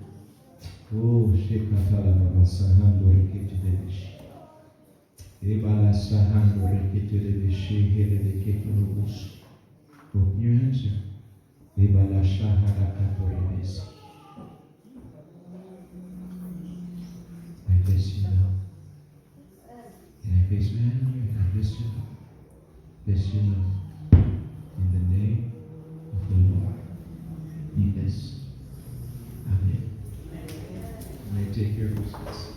Oh, Shekatala Baba Sahando Reketidevish. Ebala Sahando Reketidevish. Hele de Keturubus. Open your hands here. Ebala Shahada Katorides. I bless you now. And I bless my hand here. I bless you now. Bless you now. In the name of the Lord, be blessed. take care of business.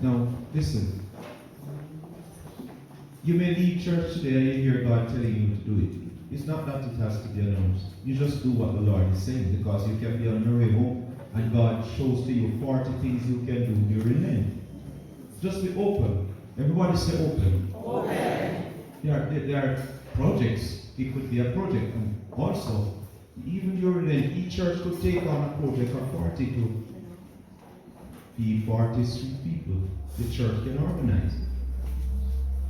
Now, listen. You may leave church today and you hear God telling you to do it. It's not that it has to be announced. You just do what the Lord is saying, because you can be on your way home and God shows to you 40 things you can do during then. Just be open. Everybody say open. Open. There are projects. It could be a project. And also, even during then, each church could take on a project of 40 to be 43 people. The church can organize.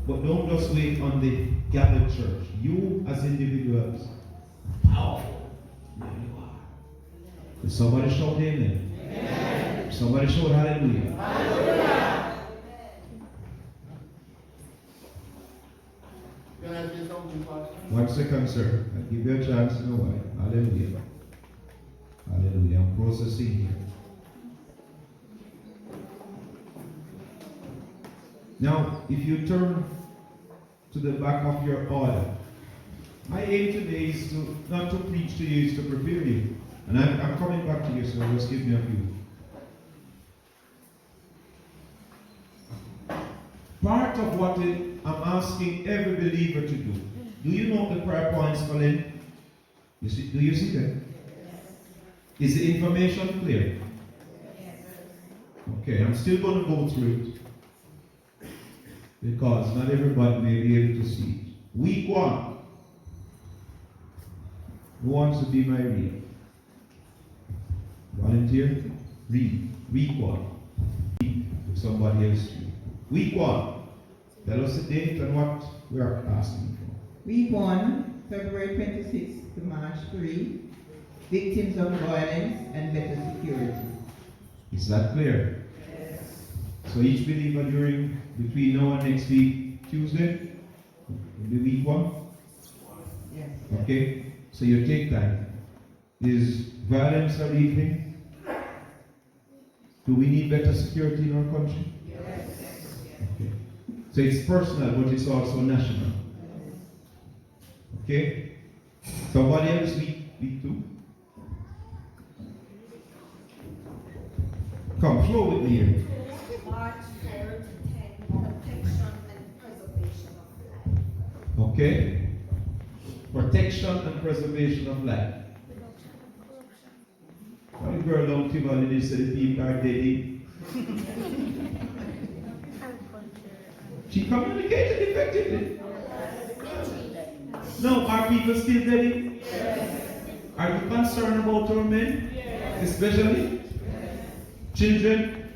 But don't just wait on the gathered church. You as individuals, powerful. There you are. If somebody shout amen. Amen. Somebody shout hallelujah. Hallelujah. Can I say something, Pastor? 1 second, sir. I'll give you a chance in a while. Hallelujah. Hallelujah. I'm processing here. Now, if you turn to the back of your order, my aim today is not to preach to you, is to prepare you. And I'm coming back to you, so just give me a few. Part of what I'm asking every believer to do. Do you know the prayer points, Colin? Do you see them? Yes. Is the information clear? Yes. Okay, I'm still going to go through it, because not everybody may be able to see it. Week 1. Who wants to be my reader? Volunteer? Read. Week 1. Read if somebody else read. Week 1. Tell us the date and what we are asking for. Week 1, February 26th to March 3. Victims of violence and better security. Is that clear? Yes. So each believer between now and next week, Tuesday, will be week 1? Yes. Okay? So you take time. Is violence a real thing? Do we need better security in our country? Yes. Okay. So it's personal, but it's also national. Okay? Somebody else week 2? Come, flow with me here. March 4 to 10, protection and preservation of life. Okay? Protection and preservation of life. Why the girl don't give on this so the people are dead? She communicated effectively. No, are people still dead? Are you concerned about our men? Especially? Children?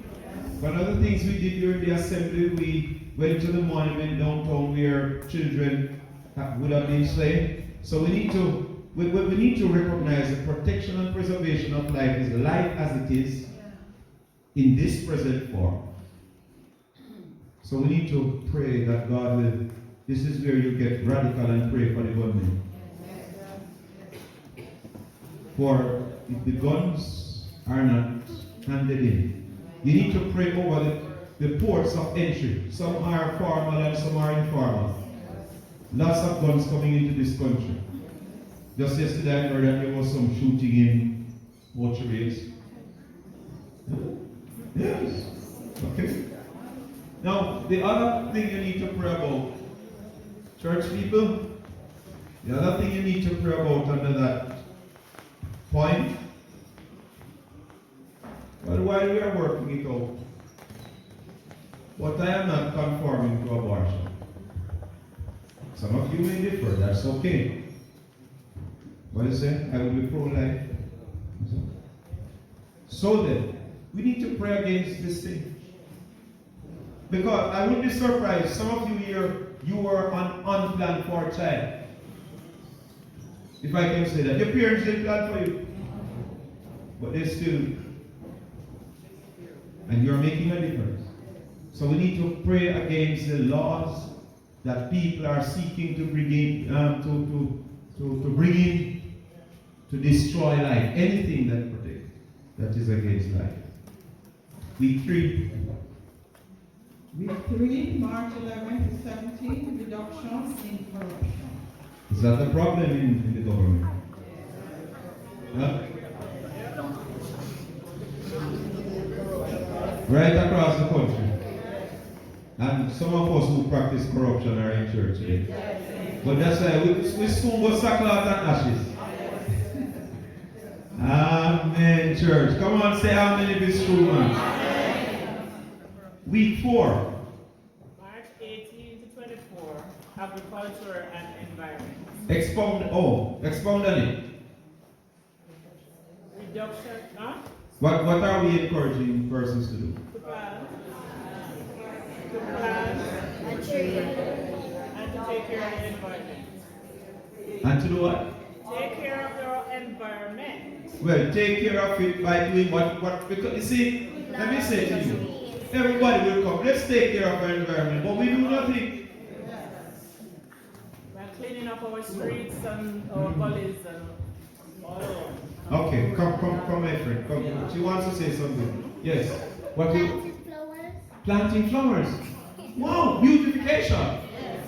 One of the things we did during the assembly, we went to the monument downtown where children would have been slain. So we need to recognize the protection and preservation of life is life as it is in this present form. So we need to pray that God will. This is where you get radical and pray for the government. For if the guns are not handed in, you need to pray over the ports of entry. Some are formal and some are informal. Lots of guns coming into this country. Just yesterday I heard that there was some shooting in mortuaries. Yes. Okay. Now, the other thing you need to pray about, church people, the other thing you need to pray about under that point, well, while we are working it out, but I am not conforming to abortion. Some of you may differ, that's okay. What is it? I will be pro-life. So then, we need to pray against this thing. Because I would be surprised, some of you here, you were unplanned for a child. If I can say that. Your parents didn't plan for you. But they still. And you're making a difference. So we need to pray against the laws that people are seeking to bring in, to bring in, to destroy life. Anything that is against life. Week 3. Week 3, March 11 to 17, reduction in corruption. Is that the problem in the government? Huh? Right across the country. And some of us who practice corruption are in church today. But that's why we soon go sackcloth and ashes. Amen, church. Come on, say amen if it's true, man. Week 4. March 18 to 24, agriculture and environment. Expound on it. Reduction, huh? What are we encouraging persons to do? To plant and to take care of the environment. And to do what? Take care of your environment. Well, take care of it by doing what because you see, let me say to you, everybody will come. Let's take care of our environment, but we do nothing. We're cleaning up our streets and our gullies and all over. Okay, come, my friend. Come. She wants to say something. Yes. What you? Planting flowers. Wow, beautification.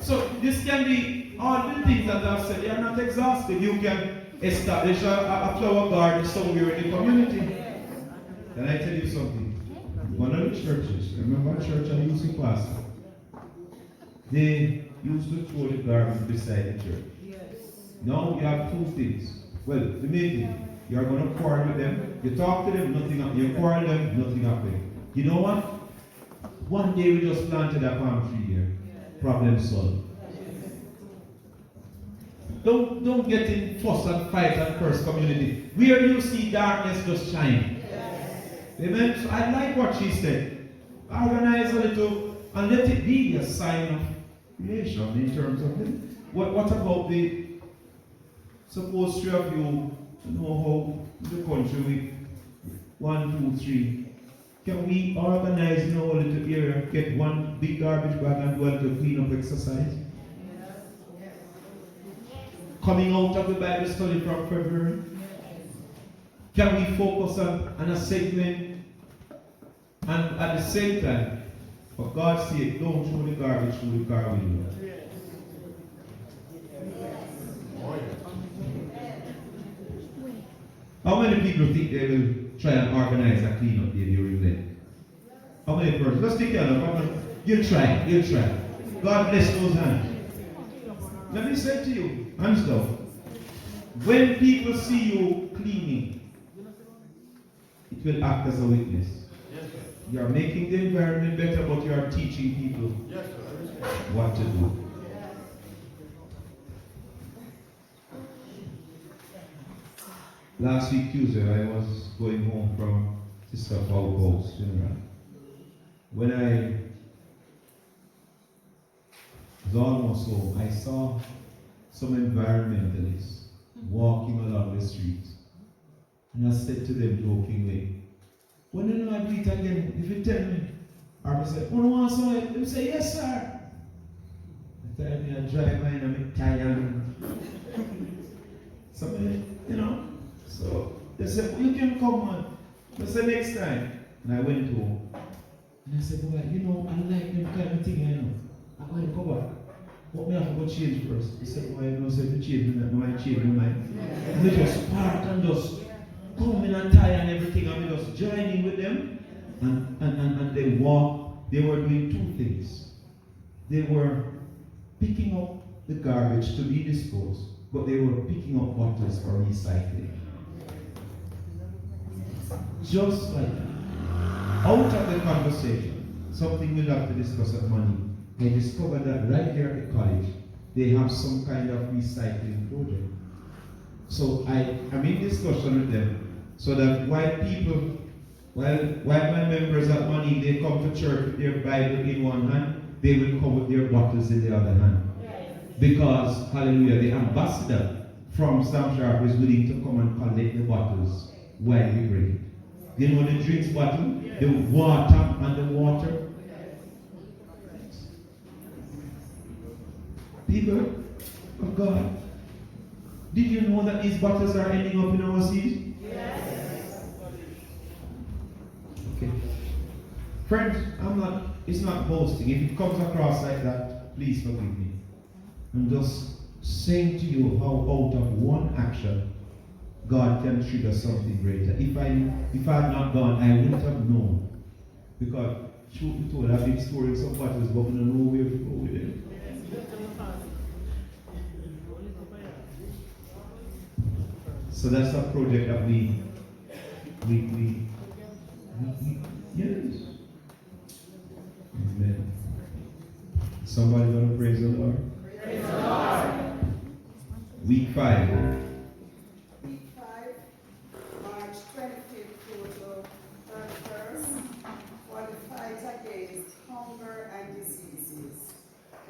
So this can be all the things that I've said. They are not exhaustive. You can establish a flower garden somewhere in the community. Can I tell you something? One of the churches, remember a church I used to pastor? They used to throw the garbage beside the church. Now you have two things. Well, the main thing, you are going to quarrel with them. You talk to them, nothing happens. You quarrel them, nothing happens. You know what? One day we just planted a palm tree here. Problem solved. Don't get in fuss and fight and curse community. Where you see darkness, just shine. Amen. So I like what she said. Organize a little and let it be a sign of creation in terms of it. What about the suppose 3 of you know how the country with 1, 2, 3. Can we organize in our little area, get one big garbage bag and do a little clean up exercise? Coming out of the Bible study from February? Can we focus on a segment and at the same time, for God's sake, don't throw the garbage through the car window? How many people think they will try and organize a cleanup day during Lent? How many persons? Let's take care of it. You'll try. God bless those hands. Let me say to you, hands down. When people see you cleaning, it will act as a witness. You are making the environment better, but you are teaching people what to do. Last week Tuesday, I was going home from Sister Paul's funeral. When I was almost home, I saw some environmentalists walking along the street. And I said to them jokingly, when you know I do it again, if you tell me, or I said, oh, no, want some? They say, yes, sir. I tell me, I drive by and I'm tired. Somebody, you know. So they said, you can come on. I said, next time. And I went home. And I said, boy, you know, I like them kind of thing, I know. I'm going to come back. But me have to go change first. He said, boy, you know, so if you change me, no, I change my mind. And they just park and just come in and tie and everything, and we just join in with them. And they walk. They were doing two things. They were picking up the garbage to be disposed, but they were picking up bottles for recycling. Just like that. Out of the conversation, something we'll have to discuss at Moneague. I discovered that right here at college, they have some kind of recycling project. So I'm in discussion with them, so that while my members at Moneague, they come to church with their Bible in one hand, they will come with their bottles in the other hand. Because, hallelujah, the ambassador from Sam Sharp is willing to come and collect the bottles while we bring it. You know the drinks bottle, the water and the water. People of God, did you know that these bottles are ending up in our seas? Yes. Okay. Friends, it's not boasting. If it comes across like that, please forgive me. I'm just saying to you how out of one action, God can trigger something greater. If I had not gone, I wouldn't have known. Because, truth be told, I've been storing some bottles, but I don't know where to go with them. So that's a project that we yes. Amen. Somebody want to praise the Lord? Praise the Lord. Week 5. Week 5, March 25th to the 31st, for the fight against hunger and diseases.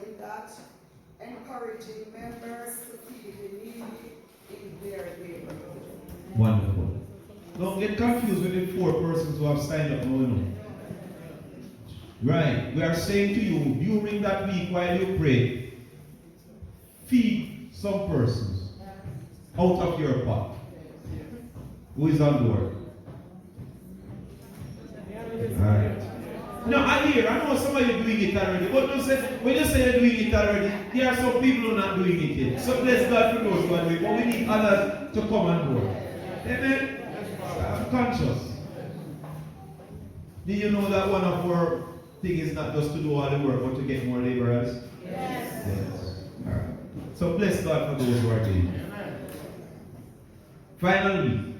In that, encouraging members to feed the needy in their neighborhood. Wonderful. Don't get confused with the 4 persons who have signed up. No. Right. We are saying to you, during that week while you pray, feed some persons out of your pot. Who is on board? Alright. No, I know some of you are doing it already, but when you say you're doing it already, there are some people who are not doing it yet. So bless God for those who are doing it, but we need others to come on board. Amen? I'm conscious. Did you know that one of our things is not just to do all the work, but to get more laborers? Yes. Alright. So bless God for those who are doing it. Finally,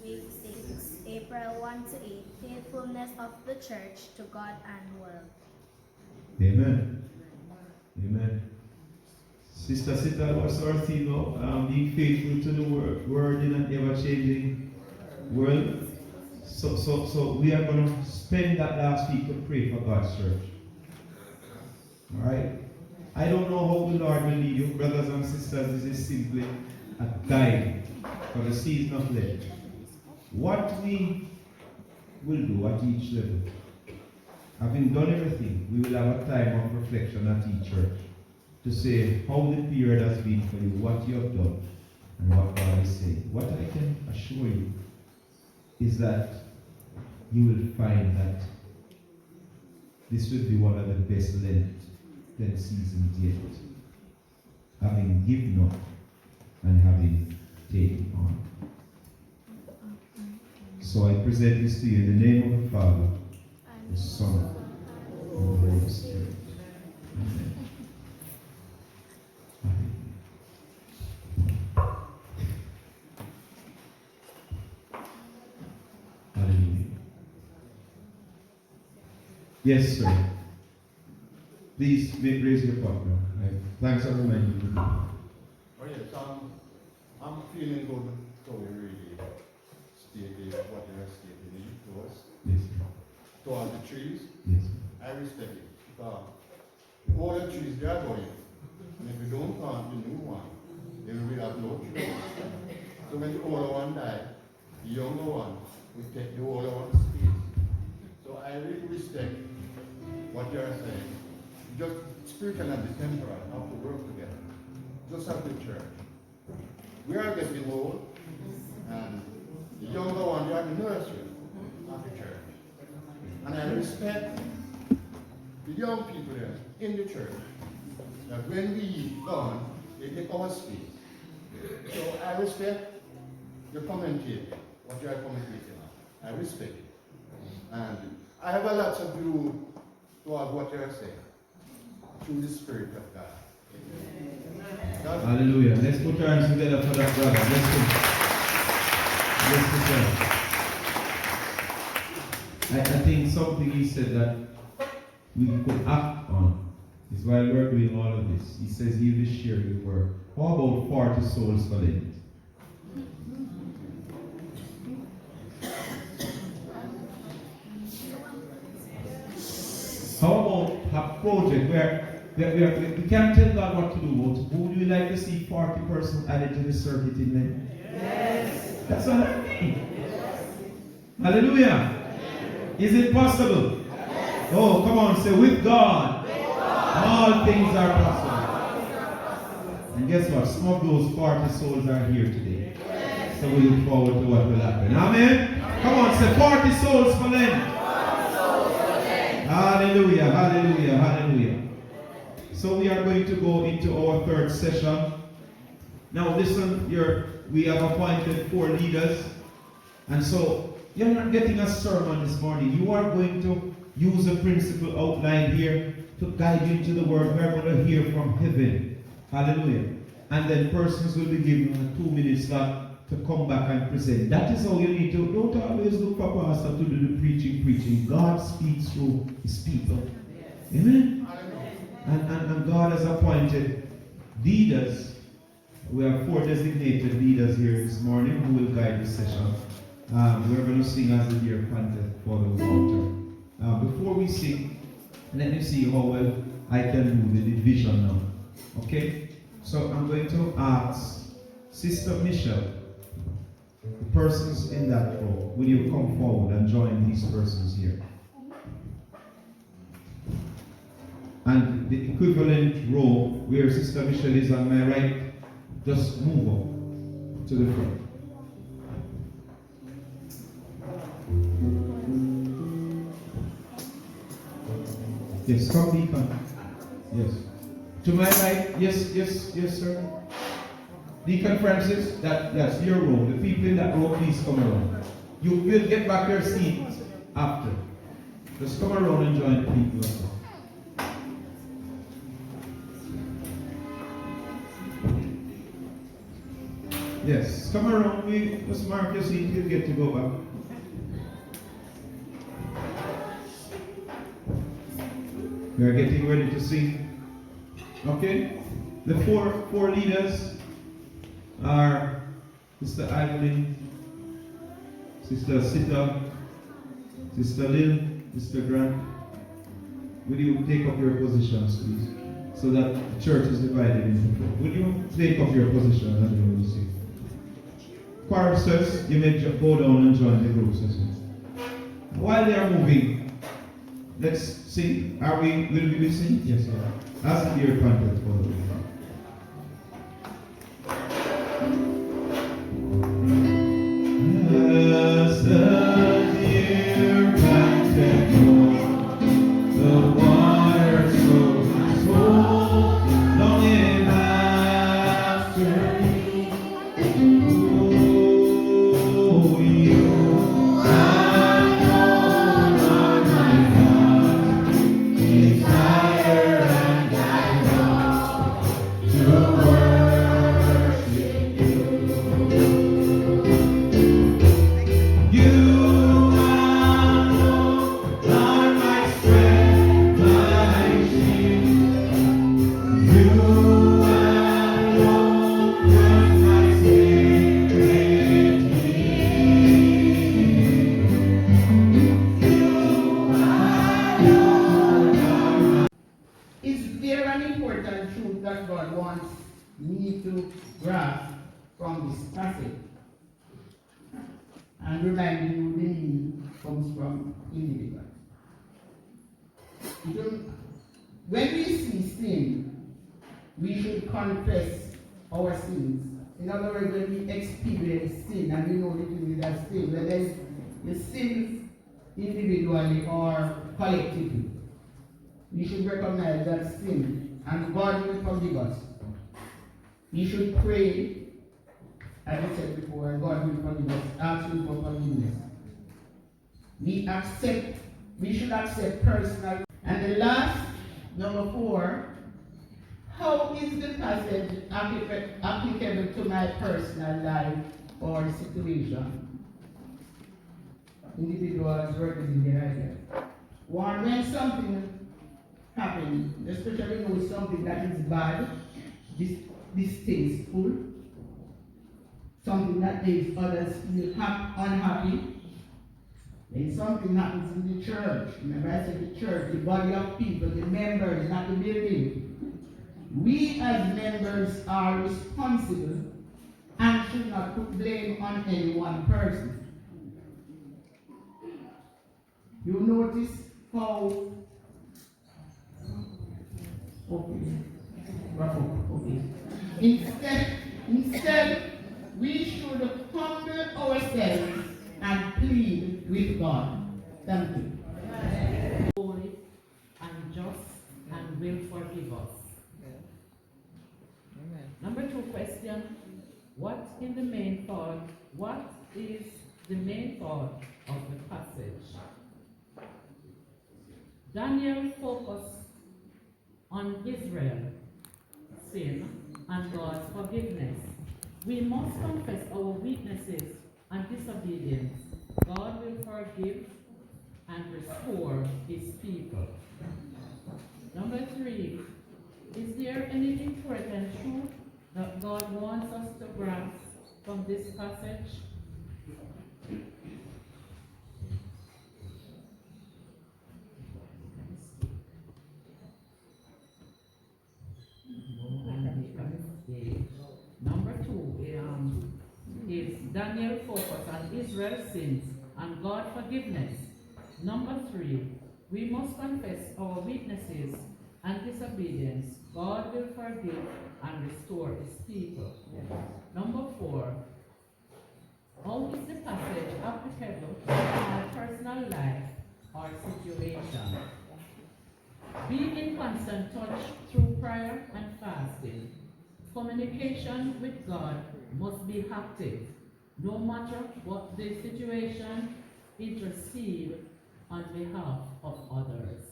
Week 6, April 1 to 8, faithfulness of the church to God and world. Amen. Amen. Sister Sita, what's our theme now? Being faithful to the word in an ever-changing world. So we are going to spend that last week to pray for God's church. Alright? I don't know how the Lord will lead you, brothers and sisters. This is simply a guide for the season of Lent. What we will do at each level, having done everything, we will have a time of reflection at each church to say how the period has been for you, what you have done, and what God is saying. What I can assure you is that you will find that this will be one of the best Lent seasons yet, having given up and having taken on. So I present this to you in the name of the Father, the Son, and the Holy Spirit. Amen. Hallelujah. Yes, sir. Please raise your partner. Thanks for reminding me. Oh yes, I'm feeling good so we really stated what you are stating to us. Yes, sir. To all the trees. Yes, sir. I respect it. Because all the trees they are going. And if we don't plant the new one, then we have no trees. So when the older one dies, the younger one will take the older one's space. So I really respect what you are saying. Just spiritual and the temporal have to work together. Just like the church. We are getting old, and the younger one, they are the nursery of the church. And I respect the young people there in the church, that when we gone, they take our space. So I respect the commentator, what you are commentating on. I respect it. And I have a lot to do towards what you are saying, through the Spirit of God. Hallelujah. Let's put our hands together for that brother. Let's I think something he said that we could act on is while we're doing all of this. He says he will share the word. How about 40 souls for Lent? How about a project where we can't tell God what to do, but would you like to see 40 persons added to the circuit in Lent? Yes. That's what I mean. Yes. Hallelujah. Is it possible? Yes. Oh, come on, say, with God, all things are possible. And guess what? Some of those 40 souls are here today. Yes. So we look forward to what will happen. Amen? Come on, say 40 souls for Lent. Hallelujah, hallelujah, hallelujah. So we are going to go into our third session. Now listen, we have appointed 4 leaders. And so you're not getting a sermon this morning. You are going to use a principle outlined here to guide you into the word. We are going to hear from heaven. Hallelujah. And then persons will be given a 2-minute slot to come back and present. That is how you need to. Don't always look for pastor to do the preaching. God speaks through his people. Amen. And God has appointed leaders. We have 4 designated leaders here this morning who will guide the session. We're going to sing as the deer panteth for the water. Before we sing, let me see how well I can do the division now. Okay? So I'm going to ask Sister Michelle, the persons in that row, will you come forward and join these persons here? And the equivalent row where Sister Michelle is on my right, just move up to the front. Yes, come Deacon. Yes. To my right, yes, sir. Deacon Francis, that's your row. The people in that row, please come around. You will get back your seat after. Just come around and join the people. Yes, come around. We just mark your seat. You'll get to go back. We are getting ready to sing. Okay? The four leaders are Sister Evelyn, Sister Sita, Sister Lynn, Sister Grant. Will you take up your positions, please? So that the church is divided into 4. Will you take up your position as we will sing? Choristers, you may go down and join the groups. While they are moving, let's sing. Will we sing? Yes, sir. As the deer panteth for the water. As the deer panteth for the water, so my soul longeth after thee. Oh, you alone are my God, desire and I long to worship you. You alone are my strength, my shield. You alone turn my spirit Is there an important truth that God wants me to grasp from this passage? And reminding you the meaning comes from individual. When we see sin, we should confess our sins. In other words, when we experience sin and we know the thing that sin, whether the sins individually or collectively, we should recognize that sin and God will forgive us. We should pray, as I said before, and God will forgive us, asking for forgiveness. We should accept personal. And the last, number 4, how is the passage applicable to my personal life or situation? Individuals working in their ideas. One, when something happens, especially when something that is bad, distasteful, something that makes others feel unhappy. When something happens in the church, remember I said the church, the body of people, the members, not the building. We as members are responsible and should not put blame on any one person. You notice how, okay. Instead, we should humble ourselves and plead with God. Thank you. Holy, Daniel focused on Israel, sin, and God's forgiveness. We must confess our weaknesses and disobedience. God will forgive and restore his people. Number 3, is there any important truth that God wants us to grasp from this passage? Number 2 is Daniel focus on Israel's sins and God forgiveness. Number 3, we must confess our weaknesses and disobedience. God will forgive and restore his people. Number 4, how is the passage applicable to our personal life or situation? Be in constant touch through prayer and fasting. Communication with God must be active. No matter what the situation, intercede on behalf of others.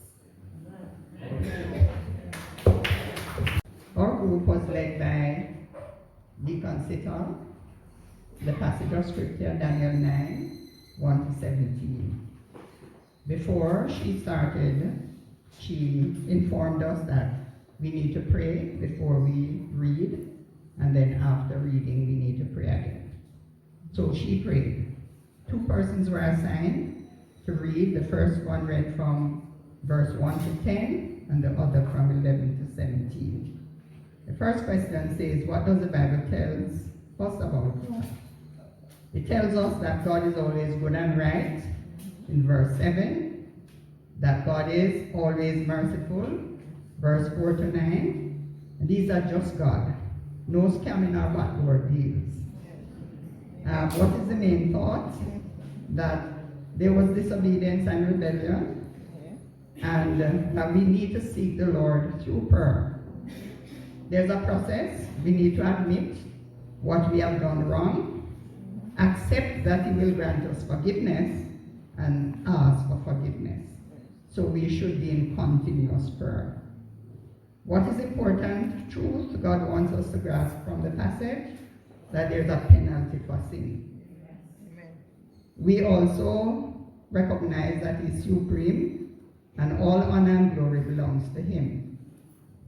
Our group was led by Deacon Sitter. The passage of scripture, Daniel 9, 1 to 17. Before she started, she informed us that we need to pray before we read, and then after reading, we need to pray again. So she prayed. 2 persons were assigned to read. The first one read from verse 1 to 10, and the other from 11 to 17. The first question says, what does the Bible tell us about God? It tells us that God is always good and right. In verse 7, that God is always merciful. Verse 4 to 9, and these are just God. No scamming or backdoor deals. What is the main thought? That there was disobedience and rebellion, and that we need to seek the Lord through prayer. There's a process. We need to admit what we have done wrong, accept that he will grant us forgiveness, and ask for forgiveness. So we should be in continuous prayer. What is important truth God wants us to grasp from the passage? That there's a penalty for sin. We also recognize that he is supreme and all honor and glory belongs to him.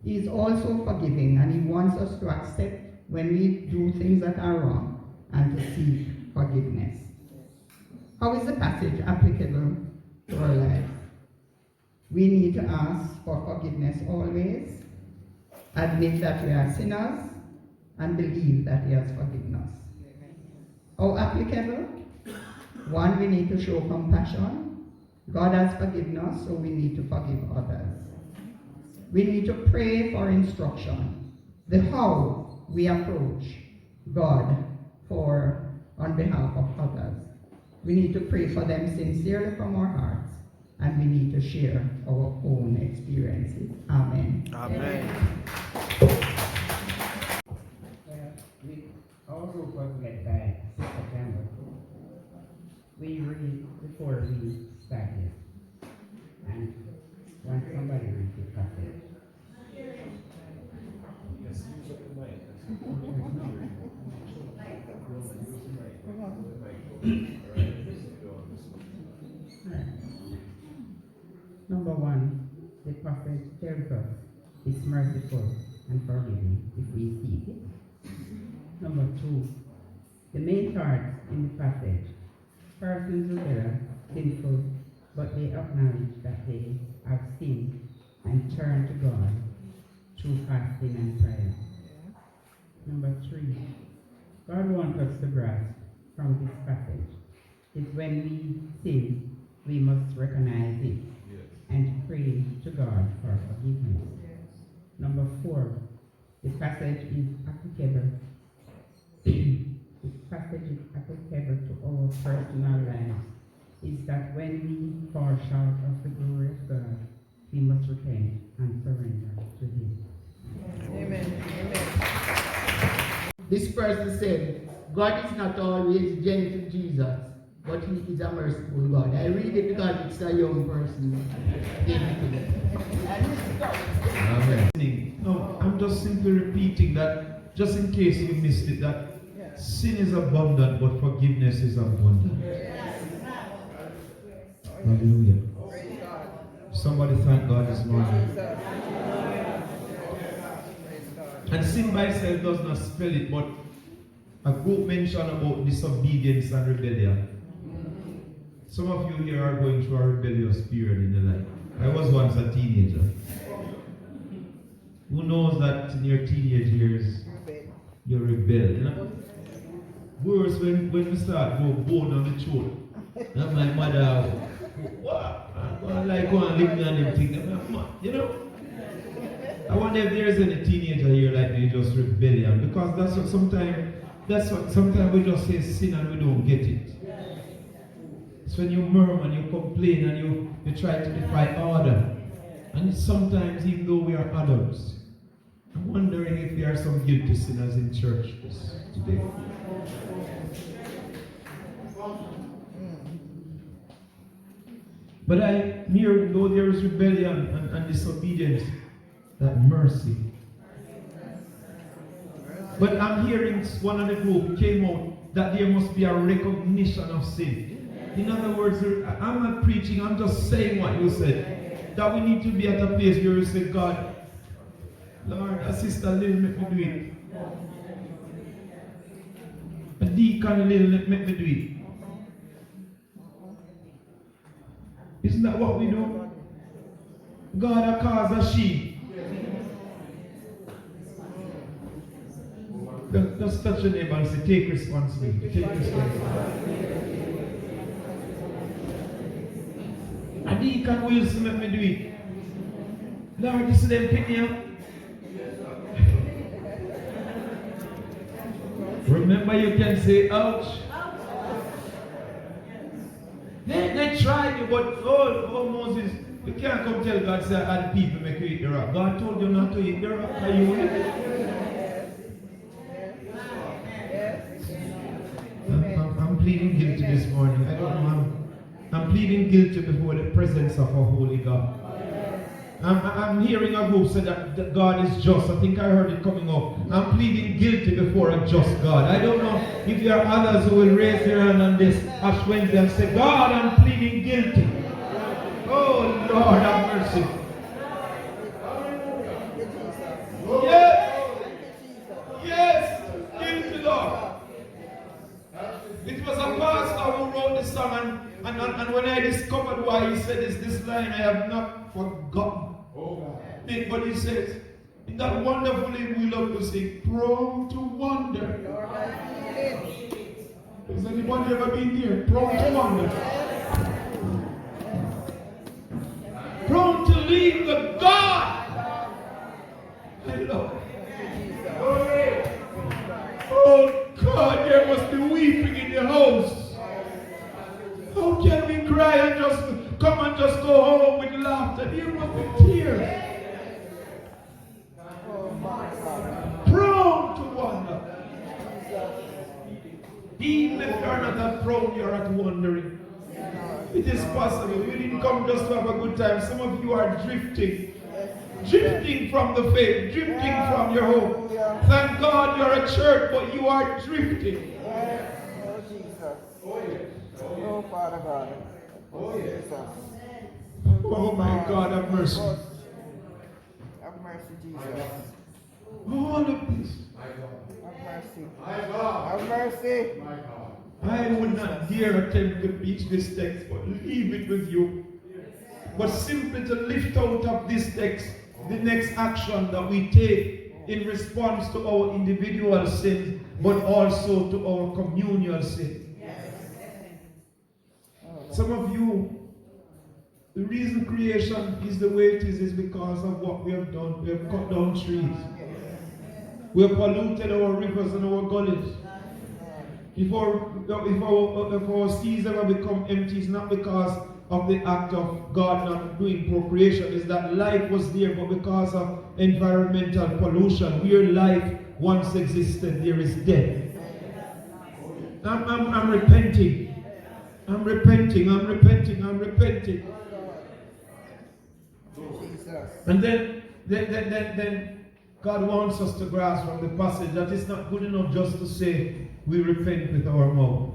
He is also forgiving, and he wants us to accept when we do things that are wrong and to seek forgiveness. How is the passage applicable to our lives? We need to ask for forgiveness always, admit that we are sinners, and believe that he has forgiven us. How applicable? 1, we need to show compassion. God has forgiven us, so we need to forgive others. We need to pray for instruction. The how we approach God on behalf of others. We need to pray for them sincerely from our hearts, and we need to share our own experiences. Amen. Amen. Our group was led by Sister Campbell. We read before we started, and when somebody reads the passage. Yes, use up the mic. Number 1, the prophet tells us it's merciful and forgiving if we seek it. Number 2, the main part in the passage, persons who are sinful, but they acknowledge that they have sinned and turn to God through fasting and prayer. Number 3, God wants us to grasp from this passage is when we sin, we must recognize it and pray to God for forgiveness. Number 4, the passage is applicable. The passage is applicable to our personal lives. Is that when we fall short of the glory of God, we must repent and surrender to Him. Amen. Amen. This person said, God is not always gentle, Jesus. but He is a merciful God. I read it because it's a young person. Amen. No, I'm just simply repeating that, just in case you missed it, that sin is abundant, but forgiveness is abundant. Hallelujah. Somebody thank God this morning. And sin by itself does not spell it, but a group mentioned about disobedience and rebellion. Some of you here are going through a rebellious period in your life. I was once a teenager. Who knows that in your teenage years you rebel? You know? Worse when we start go bone on the throat. And my mother, what? I'm like go and lick me and them things. You know? I wonder if there's any teenager here like me just rebellion, because that's what sometimes we just say sin and we don't get it. It's when you murmur and you complain and you try to defy order. And sometimes even though we are adults, I'm wondering if there are some guilty sinners in church today. But I hear, though there is rebellion and disobedience, that mercy. But I'm hearing one of the group came out that there must be a recognition of sin. In other words, I'm not preaching, I'm just saying what you said. That we need to be at a place where we say, God, Lord, a sister Lil, make me do it. A deacon Lil, make me do it. Isn't that what we do? God has caused a sheep. Just touch your neighbor and say, take responsibility. Take responsibility. A deacon will make me do it. Lord, this is them picking up. Remember, you can say, ouch. They tried you, but oh Moses, you can't come tell God, say, and people make you eat the rock. God told you not to eat the rock. Are you with it? I'm pleading guilty this morning. I don't know. I'm pleading guilty before the presence of a holy God. I'm hearing a group say that God is just. I think I heard it coming up. I'm pleading guilty before a just God. I don't know if there are others who will raise their hand on this Ash Wednesday and say, God, I'm pleading guilty. Oh Lord, have mercy. Yes. Yes. Guilty, Lord. It was a pastor who wrote the song, and when I discovered why he said this line, I have not forgotten. But he says, in that wonderful hymn we love to sing, prone to wander. Has anybody ever been here? Prone to wander. Prone to leave the God I love. Oh God, there must be weeping in the house. How can we cry and just come and just go home with laughter? There must be tears. Prone to wander. Even if you're not that prone, you're at wandering. It is possible. You didn't come just to have a good time. Some of you are drifting. Drifting from the faith, drifting from your home. Thank God you're a church, but you are drifting. Oh, Jesus. Oh, Father God. Oh, Jesus. Oh, my God, have mercy. Have mercy, Jesus. All of this. Have mercy. Have mercy. I would not dare attempt to preach this text, but leave it with you. But simply to lift out of this text the next action that we take in response to our individual sins, but also to our communal sin. Some of you, the reason creation is the way it is because of what we have done. We have cut down trees. We have polluted our rivers and our gullies. If our seas ever become empty, it's not because of the act of God not doing procreation. It's that life was there, but because of environmental pollution, where life once existed, there is death. I'm repenting. I'm repenting, I'm repenting, I'm repenting. Jesus. And then God wants us to grasp from the passage that it's not good enough just to say we repent with our mouth.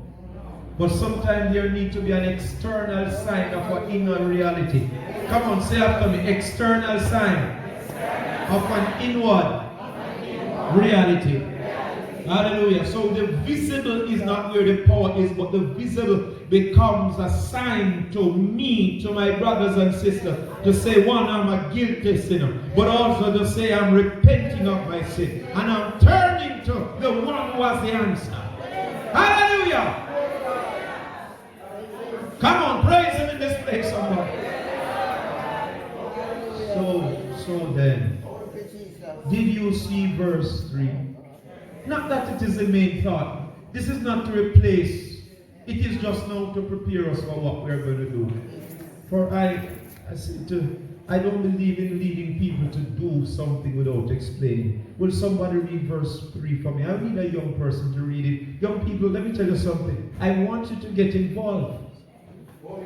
But sometimes there needs to be an external sign of an inner reality. Come on, say after me. External sign of an inward reality. Hallelujah. So the visible is not where the power is, but the visible becomes a sign to me, to my brothers and sisters, to say, one, I'm a guilty sinner, but also to say I'm repenting of my sin. And I'm turning to the one who has the answer. Hallelujah. Come on, praise him in this place, somebody. So then, did you see verse 3? Not that it is the main thought. This is not to replace. It is just now to prepare us for what we're going to do. For I don't believe in leading people to do something without explaining. Will somebody read verse 3 for me? I need a young person to read it. Young people, let me tell you something. I want you to get involved.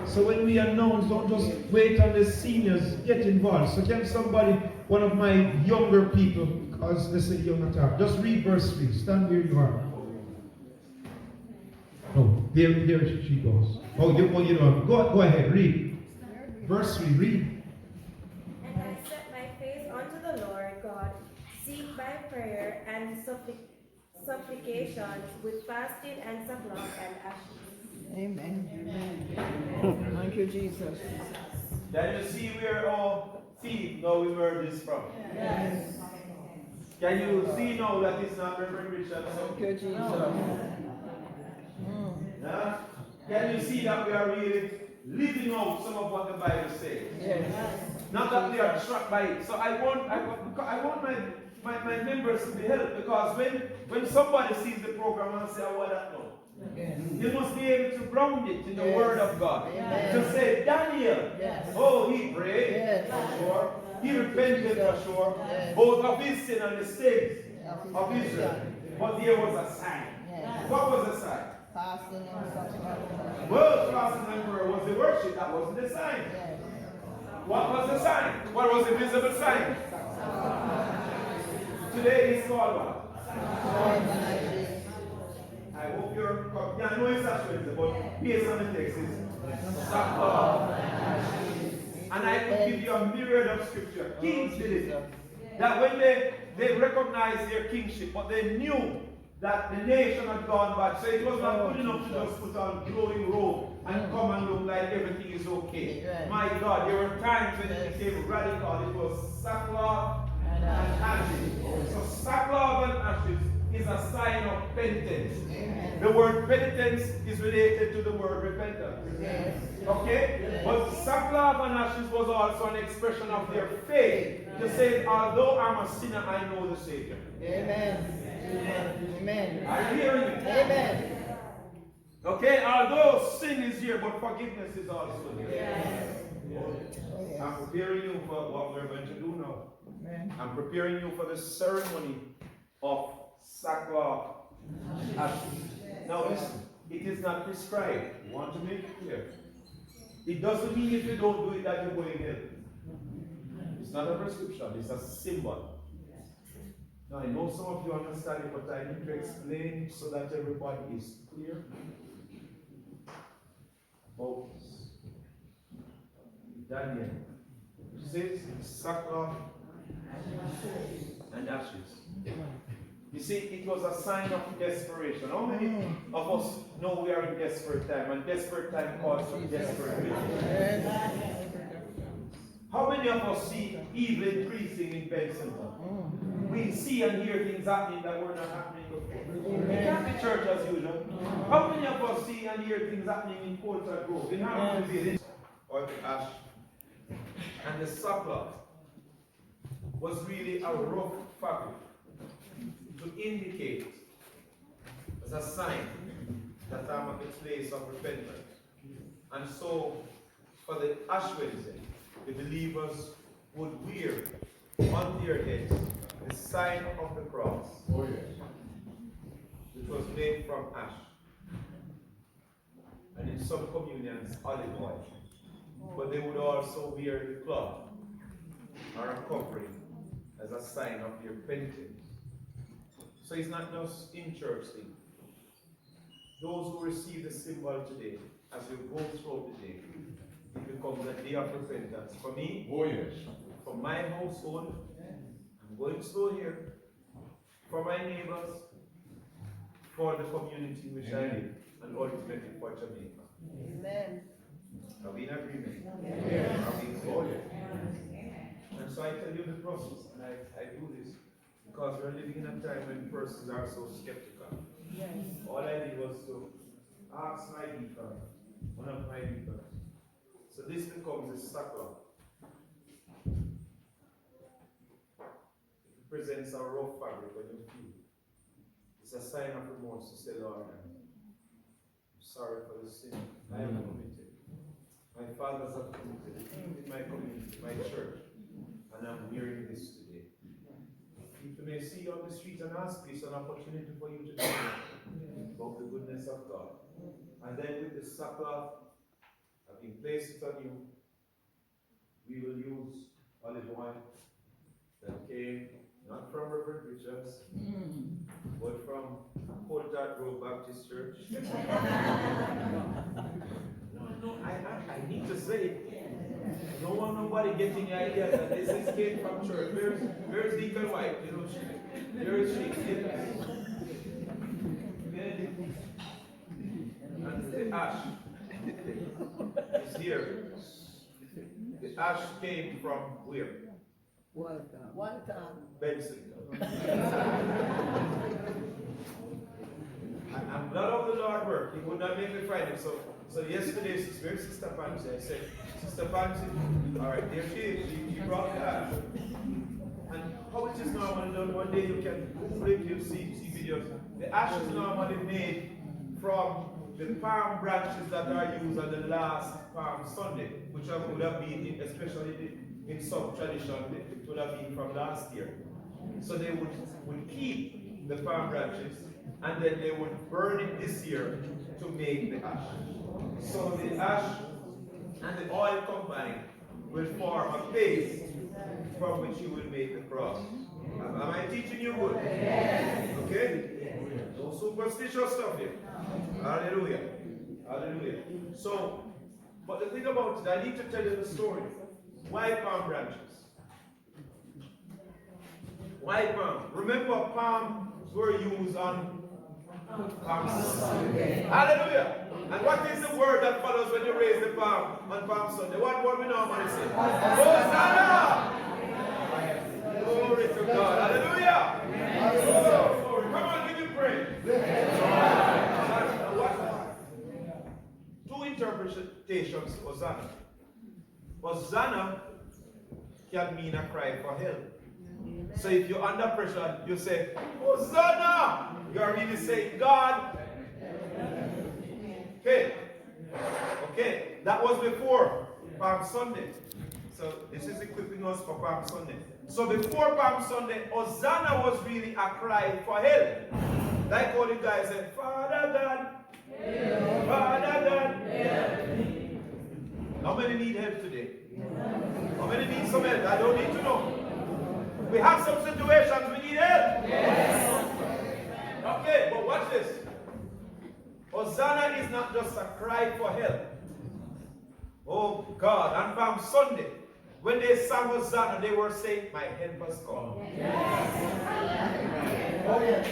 So when we announce, don't just wait on the seniors, get involved. So can somebody, one of my younger people, because they say young at heart, just read verse 3. Stand where you are. Oh, there she goes. Oh, you know. Go ahead, read. Verse 3, read. And I set my face unto the Lord God, seek by prayer and supplications with fasting and sackcloth and ashes. Amen. Thank you, Jesus. Can you see where our feet now emerges from? Yes. Can you see now that it's not Reverend Richard? Thank you, Jesus. Yeah? Can you see that we are really living out some of what the Bible says? Yes. Not that we are struck by it. So I want my members to be helped, because when somebody sees the program and say, I want that now. Yes. You must be able to ground it in the Yes. Word of God. Yes. To say, Daniel, Yes. oh, he prayed, Yes. for sure. He repented, for sure. Yes. Both of his sin and the sins of Yes. Israel. But there was a sign. Yes. What was the sign? Fasting and sackcloth. Well, fasting and prayer was the worship. That wasn't the sign. Yes. What was the sign? What was the visible sign? Today is called what? I hope you're, yeah, I know it's actually, but based on the text, it's sackcloth. And I could give you a myriad of scripture. Kings did it. That when they recognized their kingship, but they knew that the nation had gone bad. So it was not good enough to just put on glowing robe and come and look like everything is okay. My God, there were times when it became radical. It was sackcloth and ashes. So sackcloth and ashes is a sign of penitence. The word penitence is related to the word repentance. Okay? But sackcloth and ashes was also an expression of their faith. To say, although I'm a sinner, I know the Savior. Amen. Amen. Are you hearing me? Amen. Okay? Although sin is here, but forgiveness is also here. Yes. I'm preparing you for what we're going to do now. Amen. I'm preparing you for the ceremony of sackcloth ashes. Now listen, it is not prescribed. I want to make it clear. It doesn't mean if you don't do it that you're going hell. It's not a prescription, it's a symbol. Now I know some of you understand it, but I need to explain so that everybody is clear. Focus. Daniel says sackcloth and ashes. You see, it was a sign of desperation. How many of us know we are in desperate time, and desperate time calls for desperate measures? How many of us see evil increasing in Benson? We see and hear things happening that were not happening before. It can't be church as usual. How many of us see and hear things happening in Coulter Grove, in Hamilton Village, or the ash? And the sackcloth was really a rough fabric to indicate as a sign that I'm at the place of repentance. And so, for the Ash Wednesday, the believers would wear on their heads the sign of the cross, which was made from ash. And in some communions olive oil. But they would also wear the cloth or a covering as a sign of their penitence. So it's not just in church thing. Those who receive the symbol today, as you go throughout the day, it becomes a day of repentance. For me, Oh yes. for my household, I'm going slow here, for my neighbors, for the community which I live, and ultimately for Jamaica. Amen. Are we in agreement? Yes. Are we in order? And so I tell you the process, and I do this because we're living in a time when persons are so skeptical. Yes. All I did was to ask my deacon, one of my deacons. So this becomes a sackcloth. It presents a rough fabric when you feel it. It's a sign of remorse to say, Lord, I'm sorry for the sin I have committed. My fathers have committed in my community, my church, and I'm wearing this today. People may see you on the street and ask you, it's an opportunity for you to know about the goodness of God. And then with the sackcloth, having placed it on you, we will use olive oil that came not from Reverend Richards, but from Portat Grove Baptist Church. No, I need to say it. I don't want nobody getting the idea that this came from church. Where's Deacon White? You know, where is she? And the ash is here. The ash came from where? Welcome. Benson. I'm glad of the Lord work. He would not make me find it. So yesterday, where's Sister Pansy? I said, Sister Pansy, all right, there she is. She brought the ash. And how it is normally done, one day you can Google it, you'll see videos. The ash is normally made from the palm branches that are used on the last Palm Sunday, which would have been, especially in some tradition, it would have been from last year. So they would keep the palm branches, and then they would burn it this year to make the ash. So the ash and the oil combined will form a paste from which you will make the cross. Am I teaching you good? Yes. Okay? No superstitious stuff here. Hallelujah. Hallelujah. So, but the thing about it, I need to tell you the story. Why palm branches? Why palm? Remember, palms were used on Palm Sunday. Hallelujah. And what is the word that follows when you raise the palm on Palm Sunday? What word we normally say? Hosanna! Glory to God. Hallelujah. Glory. Come on, give him praise. Two interpretations of Hosanna. Hosanna can mean a cry for help. So if you're under pressure, you say, Hosanna! You're really saying, God. Okay. Okay. That was before Palm Sunday. So this is equipping us for Palm Sunday. So before Palm Sunday, Hosanna was really a cry for help. Like all the guys said, Father God, help. Father God, help me. How many need help today? How many need some help? I don't need to know. We have some situations we need help. Yes. Okay, but watch this. Hosanna is not just a cry for help. Oh God, on Palm Sunday, when they sang Hosanna, they were saying, my help has come. Yes.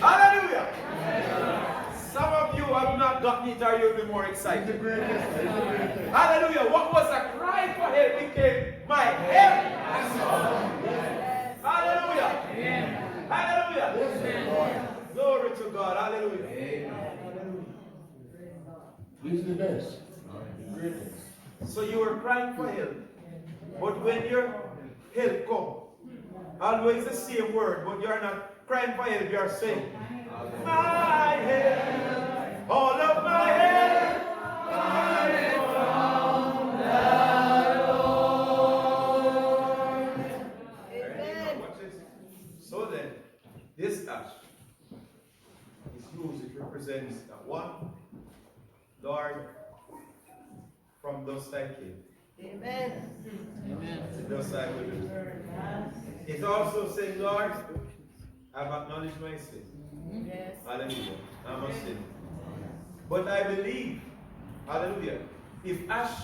Hallelujah. Yes. Some of you have not gotten it, or you'll be more excited. Hallelujah. What was a cry for help became my help has come. Yes. Hallelujah. Amen. Hallelujah. Yes. Glory to God. Hallelujah. Amen. He's the best. The greatest. So you were crying for help. But when your help comes, always the same word, but you're not crying for help, you're saying, my help, all of my help, coming from the Lord. Amen. Watch this. So then, this ash is used, it represents that one, Lord, from dust I came. Amen. Amen. And thus I will do. It's also saying, Lord, I've acknowledged my sin. Yes. Hallelujah. I'm a sinner. But I believe, hallelujah, if ash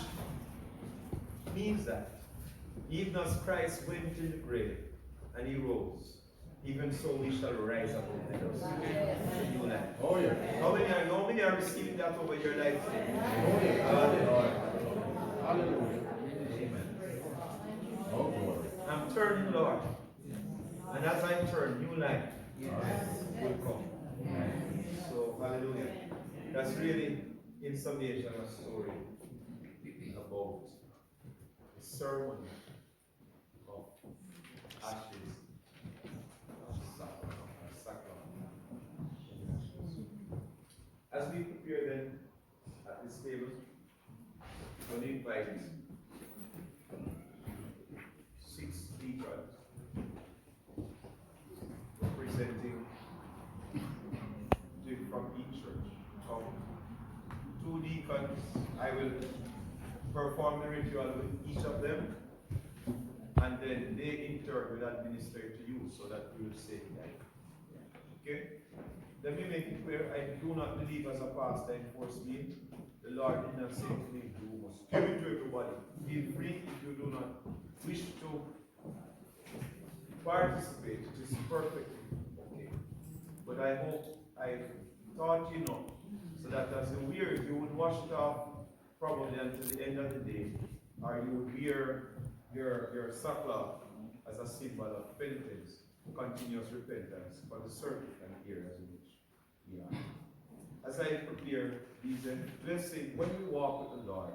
means that, even as Christ went in the grave and he rose, even so we shall rise up with us. New life. Oh, yeah. How many are receiving that over your life today? Oh, yeah. Hallelujah. Hallelujah. Amen. Oh, boy. I'm turning, Lord. And as I turn, new life will come. So, hallelujah. That's really, in summation, a story about the sermon of ashes, sackcloth. As we prepare then at this table, I'm going to invite 6 deacons representing from each church. 2 deacons, I will perform the ritual with each of them, and then they in turn will administer to you so that you will save life. Okay? Let me make it clear, I do not believe as a pastor in force being. The Lord did not say to me, you must give it to everybody. Feel free if you do not wish to participate. It is perfectly okay. But I hope I taught you know, so that as you wear it, you would wash it off probably until the end of the day, or you would wear your sackcloth as a symbol of penitence, continuous repentance for the circuit and areas in which we are. As I prepare these blessings, when we walk with the Lord,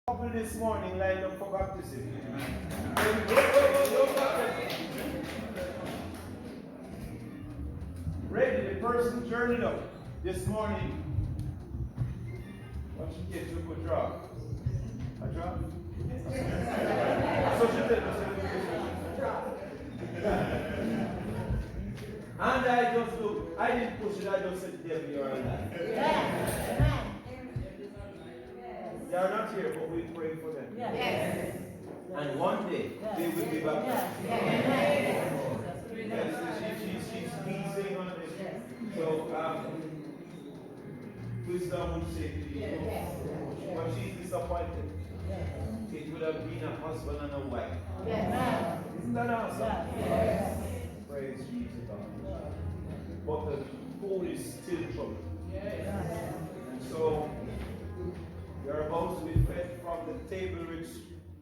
couple this morning lined up for baptism. Ready, the person journeyed up this morning. What she get to a draw? A draw? So she did. And I just looked. I didn't push it, I just said, Devil, you're alive. They are not here, but we pray for them. Yes. And one day, they will be baptized. Yes. She's pleasing on this. So, wisdom would say to you, but she's disappointed. It would have been a husband and a wife. Isn't that awesome? Praise Jesus. But the food is still trouble. So, You are about to be fed from the table which,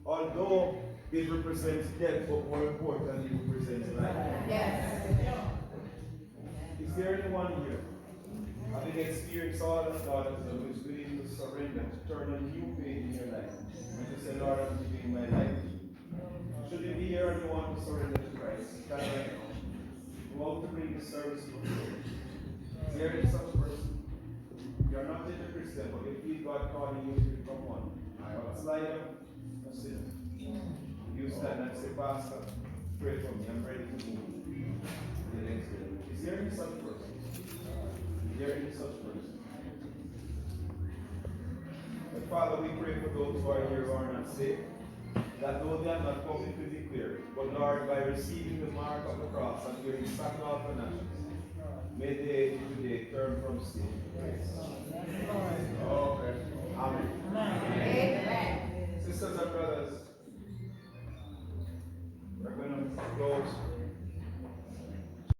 although it represents death, but more importantly, it represents life. Yes. Is there anyone here having experienced all that God has done, who is willing to surrender, to turn a new page in your life, and to say, Lord, I'm giving my life to you? Should you be here and you want to surrender to Christ, stand right now. Go out to bring the service before you. Is there any such person? You are not yet a Christian, but you feel God calling you to become one. Slide up and sit. You stand and say, Pastor, pray for me. I'm ready to move. The next day. Is there any such person? Is there any such person? But Father, we pray for those who are here who are not saved, that though they are not publicly declared, but Lord, by receiving the mark of the cross and hearing sackcloth and ashes, may they today turn from sin to grace. Okay. Amen. Amen. Sisters and brothers, we're going to close